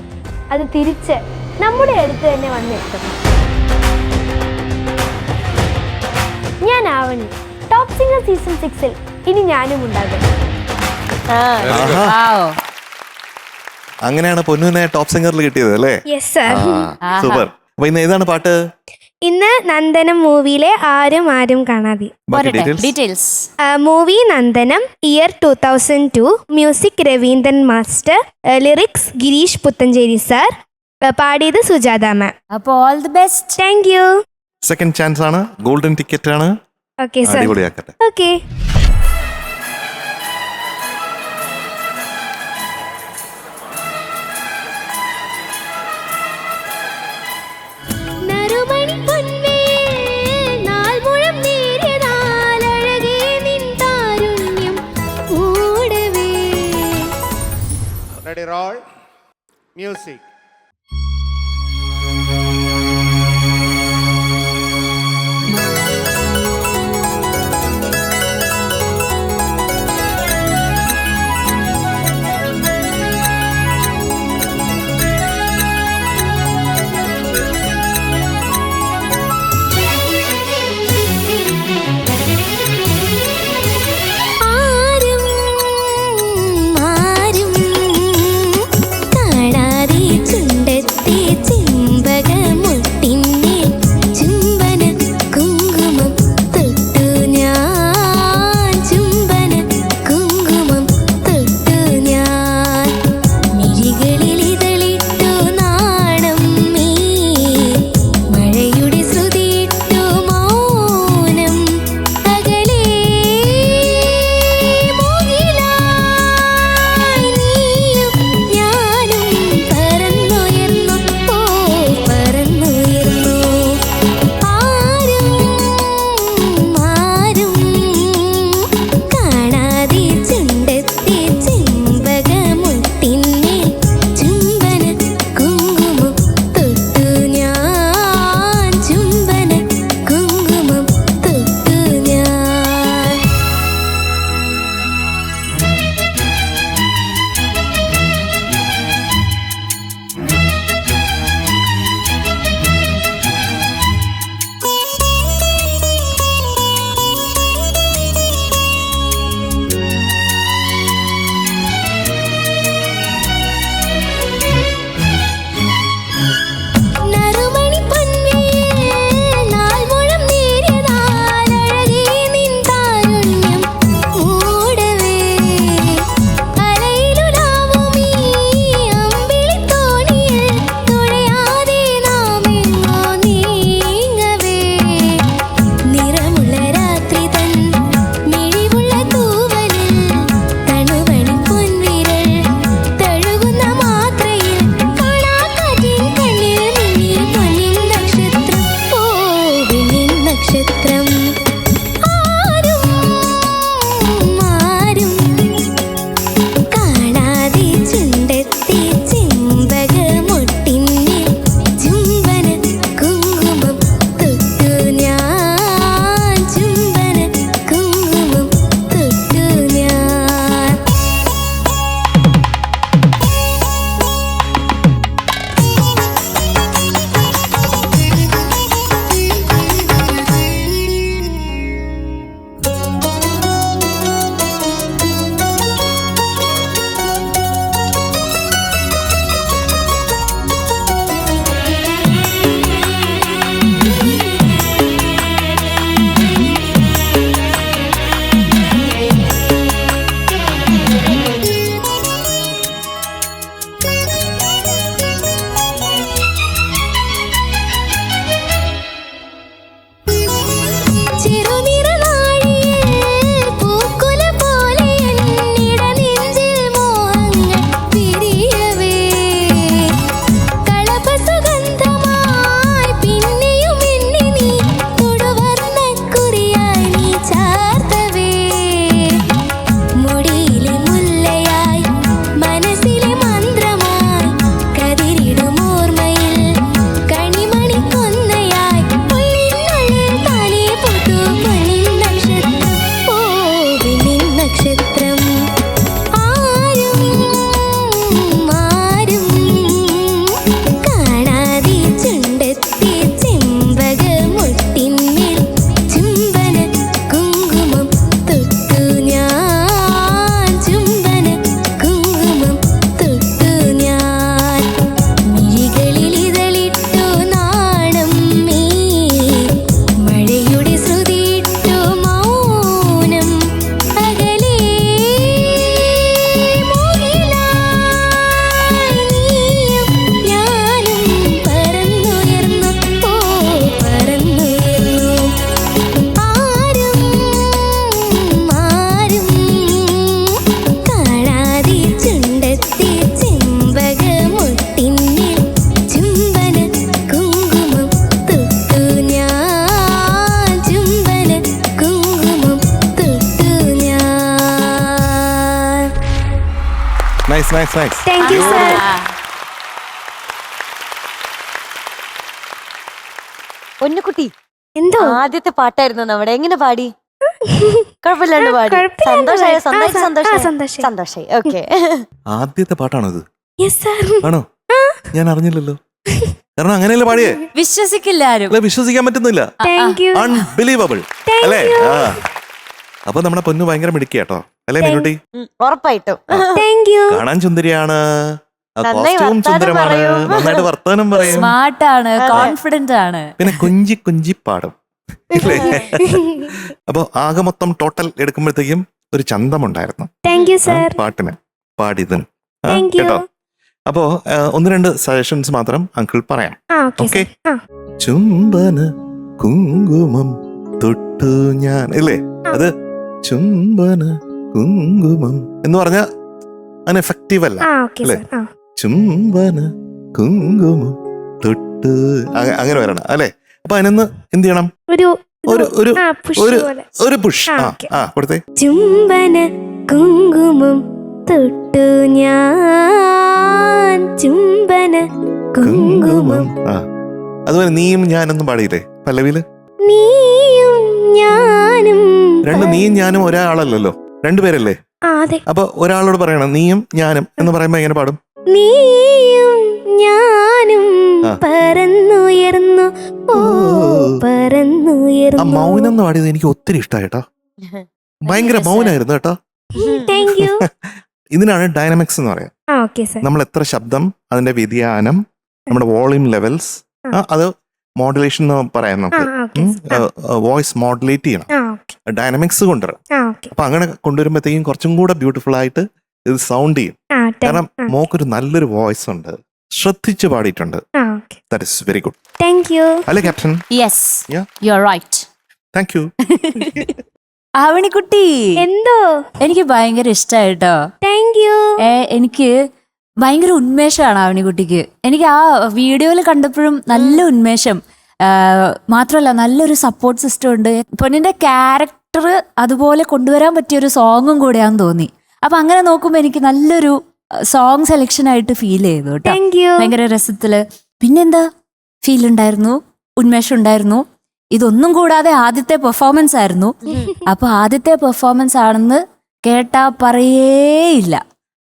Speaker 9: അത് തിരിച്ച് നമ്മുടെ അടുത്ത് തന്നെ വന്നെത്തും. ഞാൻ ആവണി. ടോപ്പ് സിംഗർ സീസൺ 6ൽ ഇനി ഞാനും ഉണ്ടാകും.
Speaker 3: അങ്ങനെയാണ് പൊന്നുവിനെ ടോപ്പ് സിംഗറിൽ കിട്ടിയത് അല്ലേ?
Speaker 9: Yes sir.
Speaker 3: സൂപ്പർ. അപ്പൊ ഇന്ന് ഏതാണ് പാട്ട്?
Speaker 9: ഇന്ന് നന്ദനം മൂവിയിലെ ആരും ആരും കാണാതെ.
Speaker 2: Details.
Speaker 9: Movie Nandanam, year 2002, music Raveendran master, lyrics Gireesh Puthenchery sir, പാടിയത് സുജാത മാം.
Speaker 2: അപ്പോൾ all the best.
Speaker 9: Thank you.
Speaker 3: Second chance ആണ്, ഗോൾഡൻ ടിക്കറ്റ് ആണ്.
Speaker 9: Okay sir.
Speaker 3: അടിപൊളിയാക്കട്ടെ.
Speaker 9: ഓക്കെ.
Speaker 15: Ready, roll. Music.
Speaker 9: ആരും കാണാതെ
Speaker 3: nice nice nice.
Speaker 9: Thank you sir.
Speaker 1: പൊന്നുകുട്ടി,
Speaker 9: എന്തോ
Speaker 1: ആദ്യത്തെ പാട്ടായിരുന്നു നമ്മുടെ, എങ്ങനെ പാടി? കുഴപ്പമില്ലാണ്ട് പാടി.
Speaker 9: കുഴപ്പമില്ലാണ്ട്
Speaker 1: സന്തോഷായോ?
Speaker 9: പാടി.
Speaker 1: സ്വന്തമായിട്ട്
Speaker 9: സന്തോഷായി.
Speaker 1: സന്തോഷായി. ഓക്കെ.
Speaker 3: ആദ്യത്തെ പാട്ടാണോ ഇത്?
Speaker 9: Yes sir.
Speaker 3: ആണോ? ഞാൻ അറിഞ്ഞില്ലല്ലോ. കാരണം അങ്ങനെയല്ലേ പാടിയേ?
Speaker 2: വിശ്വസിക്കില്ല ആരും.
Speaker 3: അല്ല, വിശ്വസിക്കാൻ പറ്റുന്നില്ല.
Speaker 9: Thank you.
Speaker 3: അൺബിലീവബിൾ അല്ലേ? അപ്പൊ നമ്മുടെ പൊന്നു ഭയങ്കര മിടുക്കിയാട്ടോ അല്ലേ മീനുട്ടി?
Speaker 1: ഉറപ്പായിട്ടും.
Speaker 9: Thank you.
Speaker 3: കാണാൻ സുന്ദരിയാണ്,
Speaker 1: നന്നായി
Speaker 3: കോസ്റ്റ്യൂം
Speaker 1: വർത്താനം
Speaker 3: സുന്ദരമാണ്,
Speaker 1: പറയും.
Speaker 3: നന്നായിട്ട് വർത്താനം പറയും,
Speaker 2: സ്മാർട്ടാണ്, കോൺഫിഡന്റ് ആണ്.
Speaker 3: പിന്നെ കൊഞ്ചി കൊഞ്ചി പാടും. അപ്പൊ ആകെ മൊത്തം ടോട്ടൽ എടുക്കുമ്പോഴത്തേക്കും ഒരു ചന്തമുണ്ടായിരുന്നു
Speaker 9: താങ്ക് യു സർ.
Speaker 3: പാട്ടിന് പാടിയതിന്.
Speaker 9: Thank you.
Speaker 3: കേട്ടോ? അപ്പോ 1-2 സജഷൻസ് മാത്രം അങ്കിൾ പറയാം. ഓക്കെ. ചുംബന കുങ്കുമം തൊട്ടു ഞാൻ ഇല്ലേ, അത് ചുംബന കുങ്കുമം എന്ന് പറഞ്ഞ അങ്ങനെ എഫക്റ്റീവ് അല്ല അല്ലേ? ചുംബന കുങ്കുമം തൊട്ട് അങ്ങനെ വരണം അല്ലേ? അപ്പൊ അതിനൊന്ന് എന്ത് ചെയ്യണം? ഒരു പുഷ് കൊടുത്തേ.
Speaker 9: ചുംബന കുങ്കുമം തൊട്ടു ഞാൻ, ചുംബന കുങ്കുമം.
Speaker 3: അതുപോലെ നീയും ഞാനൊന്നും പാടിയില്ലേ പല്ലവിയില്?
Speaker 9: നീയും ഞാനും.
Speaker 3: നീയും ഞാനും ഒരാളല്ലല്ലോ, രണ്ടുപേരല്ലേ? അപ്പൊ ഒരാളോട് പറയണം നീയും ഞാനും എന്ന് പറയുമ്പോ എങ്ങനെ പാടും?
Speaker 9: നീയും ഞാനും പറന്നുയർന്നു, ഓ പറന്നുയർന്നു.
Speaker 3: ആ മൗനം എന്ന് പാടിയത് എനിക്ക് ഒത്തിരി ഇഷ്ടമായിട്ടോ. ഭയങ്കര മൗനായിരുന്നു കേട്ടോ.
Speaker 9: Thank you.
Speaker 3: ഇതിനാണ് ഡൈനാമിക്സ് എന്ന് പറയാം. നമ്മൾ എത്ര ശബ്ദം, അതിന്റെ വ്യതിയാനം, നമ്മുടെ വോളിയം ലെവൽസ്, അത് മോഡുലേഷൻ എന്ന് പറയാം. നമുക്ക് വോയിസ് മോഡുലേറ്റ് ചെയ്യണം, ഡൈനാമിക്സ് കൊണ്ടുവരണം. അപ്പൊ അങ്ങനെ കൊണ്ടുവരുമ്പോഴത്തേക്കും കുറച്ചും കൂടെ ബ്യൂട്ടിഫുൾ ആയിട്ട് ഇത് സൗണ്ട് ചെയ്യും. കാരണം മോക്കൊരു നല്ലൊരു വോയിസ് ഉണ്ട്, ശ്രദ്ധിച്ച് പാടിയിട്ടുണ്ട്. That is very good.
Speaker 9: Thank you.
Speaker 3: അല്ലേ captain?
Speaker 2: Yes, you are right.
Speaker 3: Thank you.
Speaker 2: ആവണിക്കുട്ടി,
Speaker 9: എന്തോ
Speaker 2: എനിക്ക് ഭയങ്കര ഇഷ്ടായിട്ടോ.
Speaker 9: Thank you.
Speaker 2: എനിക്ക് ഭയങ്കര ഉന്മേഷമാണ് ആവണിക്കുട്ടിക്ക്. എനിക്ക് ആ വീഡിയോയിൽ കണ്ടപ്പോഴും നല്ല ഉന്മേഷം. മാത്രമല്ല നല്ലൊരു സപ്പോർട്ട് സിസ്റ്റം ഉണ്ട്. പൊന്നിന്റെ ക്യാരക്ടർ അതുപോലെ കൊണ്ടുവരാൻ പറ്റിയൊരു സോങ്ങും കൂടെയാന്ന് തോന്നി. അപ്പൊ അങ്ങനെ നോക്കുമ്പോ എനിക്ക് നല്ലൊരു സോങ് സെലക്ഷൻ ആയിട്ട് ഫീൽ ചെയ്തു കേട്ടോ. ഭയങ്കര രസത്തില്. പിന്നെന്താ ഫീൽ ഉണ്ടായിരുന്നു, ഉന്മേഷം ഉണ്ടായിരുന്നു. ഇതൊന്നും കൂടാതെ ആദ്യത്തെ പെർഫോമൻസ് ആയിരുന്നു. അപ്പൊ ആദ്യത്തെ പെർഫോമൻസ് ആണെന്ന് കേട്ടാ പറയേയില്ല,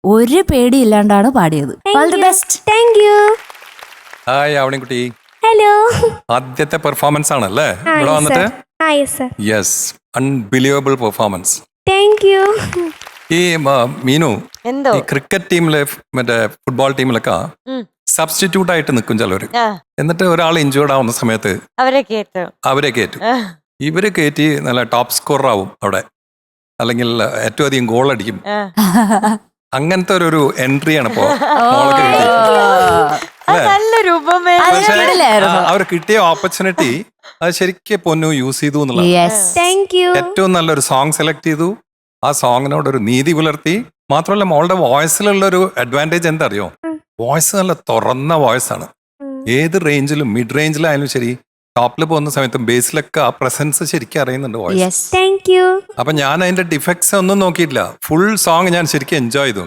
Speaker 2: ഒരു പേടിയില്ലാണ്ടാണ് പാടിയത്. All the best.
Speaker 9: Thank you.
Speaker 6: Hi ആവണിക്കുട്ടി.
Speaker 9: ഹലോ.
Speaker 6: ആദ്യത്തെ പെർഫോമൻസ് ആണല്ലേ ഇവിടെ വന്നിട്ട്? Yes, unbelievable performance.
Speaker 9: Thank you.
Speaker 6: ഈ മീനു, ഈ ക്രിക്കറ്റ് ടീമിലെ മറ്റേ ഫുട്ബോൾ ടീമിലൊക്കെ സബ്സ്റ്റിറ്റ്യൂട്ട് ആയിട്ട് നിൽക്കും ചിലവര്. എന്നിട്ട് ഒരാൾ ഇഞ്ചേർഡ് ആവുന്ന സമയത്ത് അവരെ കയറ്റും. ഇവര് കയറ്റി നല്ല ടോപ്പ് സ്കോറർ ആവും അവിടെ, അല്ലെങ്കിൽ ഏറ്റവും അധികം ഗോൾ അടിക്കും. അങ്ങനത്തെ ഒരു എൻട്രിയാണ് ഇപ്പോ അവർ കിട്ടിയ ഓപ്പർച്യൂണിറ്റി. അത് ശരിക്കും പൊന്നു യൂസ് ചെയ്തു എന്നുള്ളത്. ഏറ്റവും നല്ലൊരു സോങ് സെലക്ട് ചെയ്തു, ആ സോങ്ങിനോട് ഒരു നീതി പുലർത്തി. മാത്രമല്ല മോളുടെ വോയിസിലുള്ള ഒരു അഡ്വാൻറ്റേജ് എന്താ അറിയോ? വോയിസ് നല്ല തുറന്ന വോയിസ് ആണ്. ഏത് റേഞ്ചിലും, മിഡ് റേഞ്ചിലായാലും ശരി, ടോപ്പിൽ പോകുന്ന സമയത്തും ബേസിലൊക്കെ ആ പ്രസൻസ് ശരിക്കും അറിയുന്നുണ്ട് വോയിസ്. അപ്പൊ ഞാൻ അതിന്റെ ഡിഫക്ട്സ് ഒന്നും നോക്കിയിട്ടില്ല, ഫുൾ സോങ് ഞാൻ ശരിക്കും എൻജോയ് ചെയ്തു.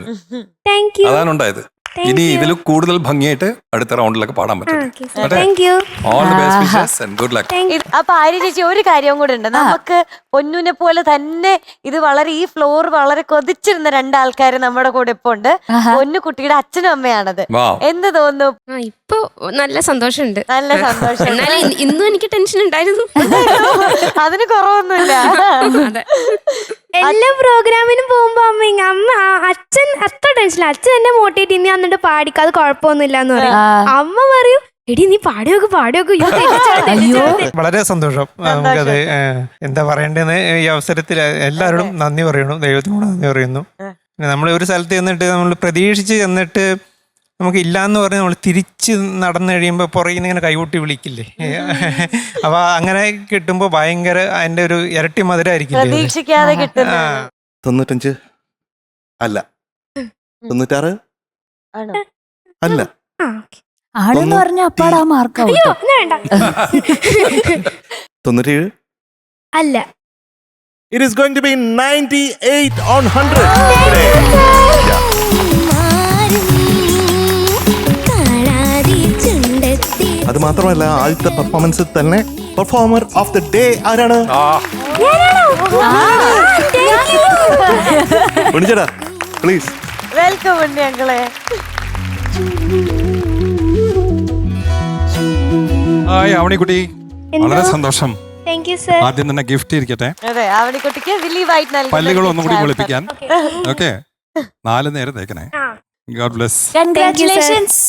Speaker 6: അതാണ് ഉണ്ടായത്. ഇനി ഇതിൽ കൂടുതൽ ഭംഗിയായിട്ട് അടുത്ത റൗണ്ടിലൊക്കെ പാടാൻ പറ്റും. All the best wishes and good luck.
Speaker 1: അപ്പൊ ആര്യ ചേച്ചി, ഒരു കാര്യം കൂടെ ഉണ്ട്. നമുക്ക് പൊന്നുനെ പോലെ തന്നെ ഇത് വളരെ ഈ ഫ്ലോർ വളരെ കൊതിച്ചിരുന്ന രണ്ടാൾക്കാര് നമ്മുടെ കൂടെ ഇപ്പൊ ഉണ്ട്. പൊന്നു കുട്ടിയുടെ അച്ഛനും അമ്മയാണത്. എന്ത് തോന്നുന്നു?
Speaker 16: ഇപ്പൊ നല്ല സന്തോഷമുണ്ട്.
Speaker 1: നല്ല സന്തോഷം.
Speaker 16: എന്നാലും ഇന്നും എനിക്ക് ടെൻഷൻ ഉണ്ടായിരുന്നു.
Speaker 1: അതിന് കുറവൊന്നുമില്ല.
Speaker 9: എല്ലാ പ്രോഗ്രാമിനും പോകുമ്പോ അമ്മ അച്ഛൻ അത്ര ടെൻഷനില്ല. അച്ഛൻ എന്നെ മോട്ടിവേറ്റ് ചെയ്യുന്ന എന്നിട്ട് പാടിക്കും, അത് കുഴപ്പമൊന്നുമില്ല എന്ന് പറയും. അമ്മ പറയും എടി നീ പാടിയോക്ക്.
Speaker 11: വളരെ സന്തോഷം. നമുക്കത് എന്താ പറയേണ്ടതെന്ന് ഈ അവസരത്തിൽ എല്ലാവരോടും നന്ദി പറയണം, ദൈവത്തിനോട് നന്ദി പറയുന്നു. നമ്മൾ ഒരു സ്ഥലത്ത് ചെന്നിട്ട് നമ്മൾ പ്രതീക്ഷിച്ച് ചെന്നിട്ട് നമുക്ക് ഇല്ലാന്ന് പറഞ്ഞ് നമ്മൾ തിരിച്ച് നടന്നു കഴിയുമ്പോൾ പുറകിൽ നിന്ന് ഇങ്ങനെ കൈകൊട്ടി വിളിക്കില്ലേ, അപ്പൊ അങ്ങനെ കിട്ടുമ്പോ ഭയങ്കര അതിന്റെ ഒരു ഇരട്ടി മധുരമായിരിക്കും.
Speaker 3: 95 അല്ല, 96 അല്ല,
Speaker 2: ആളെന്ന് പറഞ്ഞ അപ്പാടാ മാർക്കാവും.
Speaker 3: 97
Speaker 9: അല്ല.
Speaker 3: It is going to be 98 on 100 today. അത് മാത്രമല്ല ആദ്യത്തെ പെർഫോമൻസിൽ തന്നെ പെർഫോമർ ഓഫ് ദ ഡേ ആരാണ്? ഉണ്ണിച്ചേട്ടാ പ്ലീസ്.
Speaker 1: വെൽക്കം ഉണ്ണി അങ്കിളെ.
Speaker 6: ഹായ് ആവണിക്കുട്ടി, വളരെ സന്തോഷം.
Speaker 4: Thank you sir.
Speaker 6: ആദ്യം തന്നെ ഗിഫ്റ്റ് ഇരിക്കട്ടെ.
Speaker 1: അതെ, ആവണിക്കുട്ടിക്ക് വിലീവായിട്ട് നൽകുന്ന
Speaker 6: പല്ലുകൾ ഒന്നും കൂടി
Speaker 1: gift
Speaker 6: കുളിപ്പിക്കാൻ. ഓക്കെ, 4 നേരം തേക്കണേ. God bless.
Speaker 2: കൺഗ്രാറ്റുലേഷൻസ്.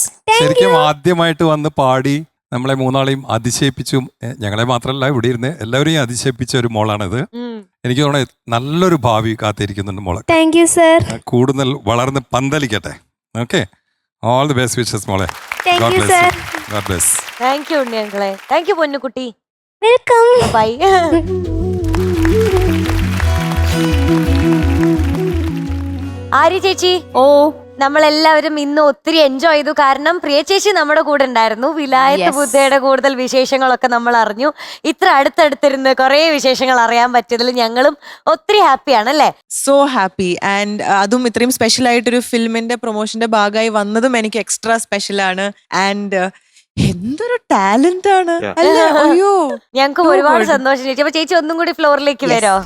Speaker 6: ശരിക്കും ആദ്യമായിട്ട് വന്ന് പാടി നമ്മളെ മൂന്നാളെയും അതിശയിപ്പിച്ചു. ഞങ്ങളെ മാത്രമല്ല ഇവിടെ ഇരുന്ന് എല്ലാവരെയും അതിശയിപ്പിച്ച ഒരു മോളാണിത്. എനിക്ക് തോന്നുന്നത് നല്ലൊരു ഭാവി കാത്തിരിക്കുന്നുണ്ട് മോളെ.
Speaker 4: Thank you sir.
Speaker 6: കൂടുതൽ വളർന്ന് പന്തലിക്കട്ടെ. Okay, all the best wishes മോളെ.
Speaker 4: Thank
Speaker 6: god
Speaker 4: you
Speaker 6: bless
Speaker 4: sir.
Speaker 6: You. God bless.
Speaker 1: Thank you Unni അങ്കിളെ. താങ്ക് യു പൊന്നുകുട്ടി.
Speaker 4: വെൽക്കം.
Speaker 1: ബൈ. ആര്യ ചേച്ചി, നമ്മളെല്ലാവരും ഇന്ന് ഒത്തിരി എൻജോയ് ചെയ്തു. കാരണം പ്രിയ ചേച്ചി നമ്മുടെ കൂടെ ഉണ്ടായിരുന്നു. വിലായത്ത് ബുദ്ധയുടെ കൂടുതൽ വിശേഷങ്ങളൊക്കെ നമ്മൾ അറിഞ്ഞു. ഇത്ര അടുത്തടുത്തിരുന്ന് കുറെ വിശേഷങ്ങൾ അറിയാൻ പറ്റിയതിൽ ഞങ്ങളും ഒത്തിരി ഹാപ്പിയാണ് അല്ലേ?
Speaker 7: So happy. ആൻഡ് അതും ഇത്രയും സ്പെഷ്യൽ ആയിട്ടൊരു ഫിലിമിന്റെ പ്രൊമോഷന്റെ ഭാഗമായി വന്നതും എനിക്ക് എക്സ്ട്രാ സ്പെഷ്യൽ ആണ്. ആൻഡ് എന്തൊരു ടാലന്റ് ആണ് അല്ലേ? അയ്യോ,
Speaker 1: ഞങ്ങൾക്ക് ഒരുപാട് സന്തോഷം ചേച്ചി. അപ്പൊ ചേച്ചി ഒന്നും കൂടി ഫ്ലോറിലേക്ക് വരോ?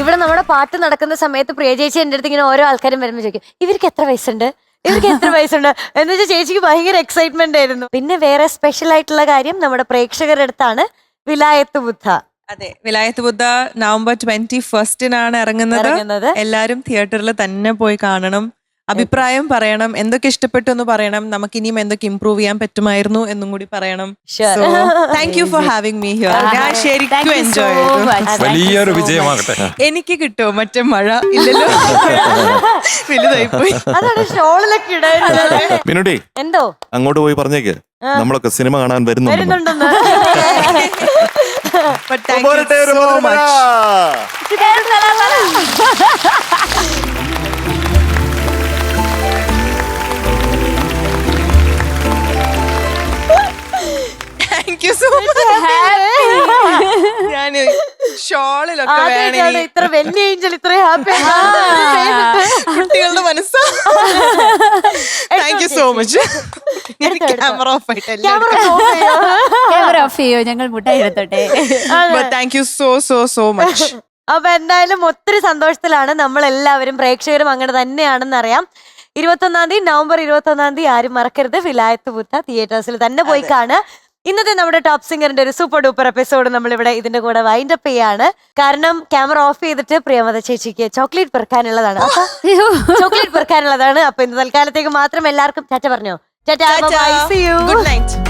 Speaker 1: ഇവിടെ നമ്മുടെ പാട്ട് നടക്കുന്ന സമയത്ത് പ്രിയ ചേച്ചി എൻ്റെ അടുത്ത് ഇങ്ങനെ ഓരോ ആൾക്കാരും വരുമ്പോൾ ചോദിക്കും, ഇവർക്ക് എത്ര വയസ്സുണ്ട്, ഇവർക്ക് എത്ര വയസ്സുണ്ട് എന്ന് വെച്ചാൽ ചേച്ചിക്ക് ഭയങ്കര എക്സൈറ്റ്മെന്റ് ആയിരുന്നു. പിന്നെ വേറെ സ്പെഷ്യൽ ആയിട്ടുള്ള കാര്യം നമ്മുടെ പ്രേക്ഷകരുടെ അടുത്താണ് വിലായത്ത് ബുദ്ധ.
Speaker 7: അതെ, വിലായത്ത് ബുദ്ധ നവംബർ 21 ഇറങ്ങുന്നത്. എല്ലാരും തിയേറ്ററിൽ തന്നെ പോയി കാണണം. അഭിപ്രായം പറയണം, എന്തൊക്കെ ഇഷ്ടപ്പെട്ടു എന്ന് പറയണം, നമുക്ക് ഇനിയും എന്തൊക്കെ ഇംപ്രൂവ് ചെയ്യാൻ പറ്റുമായിരുന്നു എന്നും കൂടി പറയണം. Thank you for having me here. ഞാൻ ശരിക്കും എൻജോയ് ചെയ്തു.
Speaker 6: വലിയൊരു വിജയമാകട്ടെ.
Speaker 7: എനിക്ക് കിട്ടുമോ മറ്റേ മഴ? ഇല്ലല്ലോ, വലുതായി പോയി.
Speaker 1: അതാണ് ഷോളിലൊക്കെ ഇടാൻ.
Speaker 3: പിന്നോട്ടി
Speaker 1: എന്തോ
Speaker 3: അങ്ങോട്ട് പോയി പറഞ്ഞേക്ക്, നമ്മളൊക്കെ സിനിമ കാണാൻ വരുന്നുണ്ടെന്ന്.
Speaker 7: But thank you so much. Thank you so much. ഞാൻ ഷോളിലൊക്കെ വേണമെങ്കിൽ
Speaker 1: ഇത്ര വലിയ ഏഞ്ചൽ ഇത്ര ഹാപ്പി
Speaker 7: കുട്ടികളുടെ മനസ്സാ. Thank you so much. Camera off ആയിട്ടല്ലേ?
Speaker 2: ക്യാമറ ഓഫ് ചെയ്യോ? ഞങ്ങൾ മുട്ടായി എടുത്തോട്ടെ.
Speaker 7: Thank you so so so much.
Speaker 1: അപ്പൊ എന്തായാലും ഒത്തിരി സന്തോഷത്തിലാണ് നമ്മൾ എല്ലാവരും. പ്രേക്ഷകരും അങ്ങനെ തന്നെയാണെന്ന് അറിയാം. 21 നവംബർ 21 ആരും മറക്കരുത്. വിലായത്ത് ബുദ്ധ തിയേറ്റേഴ്സിൽ തന്നെ പോയി കാണുക. ഇന്നത്തെ നമ്മുടെ ടോപ്പ് സിംഗറിന്റെ ഒരു സൂപ്പർ ഡൂപ്പർ എപ്പിസോഡ് നമ്മളിവിടെ ഇതിന്റെ കൂടെ വൈൻഡ് അപ്പ് ചെയ്യാണ്. കാരണം ക്യാമറ ഓഫ് ചെയ്തിട്ട് പ്രിയമത ചേച്ചിക്ക് ചോക്ലേറ്റ് പെറുക്കാനുള്ളതാണ്. ചോക്ലേറ്റ് പെറുക്കാനുള്ളതാണ്. അപ്പൊ ഇന്ന് തൽക്കാലത്തേക്ക് മാത്രം എല്ലാവർക്കും ടാറ്റ പറഞ്ഞോ. Tata, bye, see you.
Speaker 7: Good night.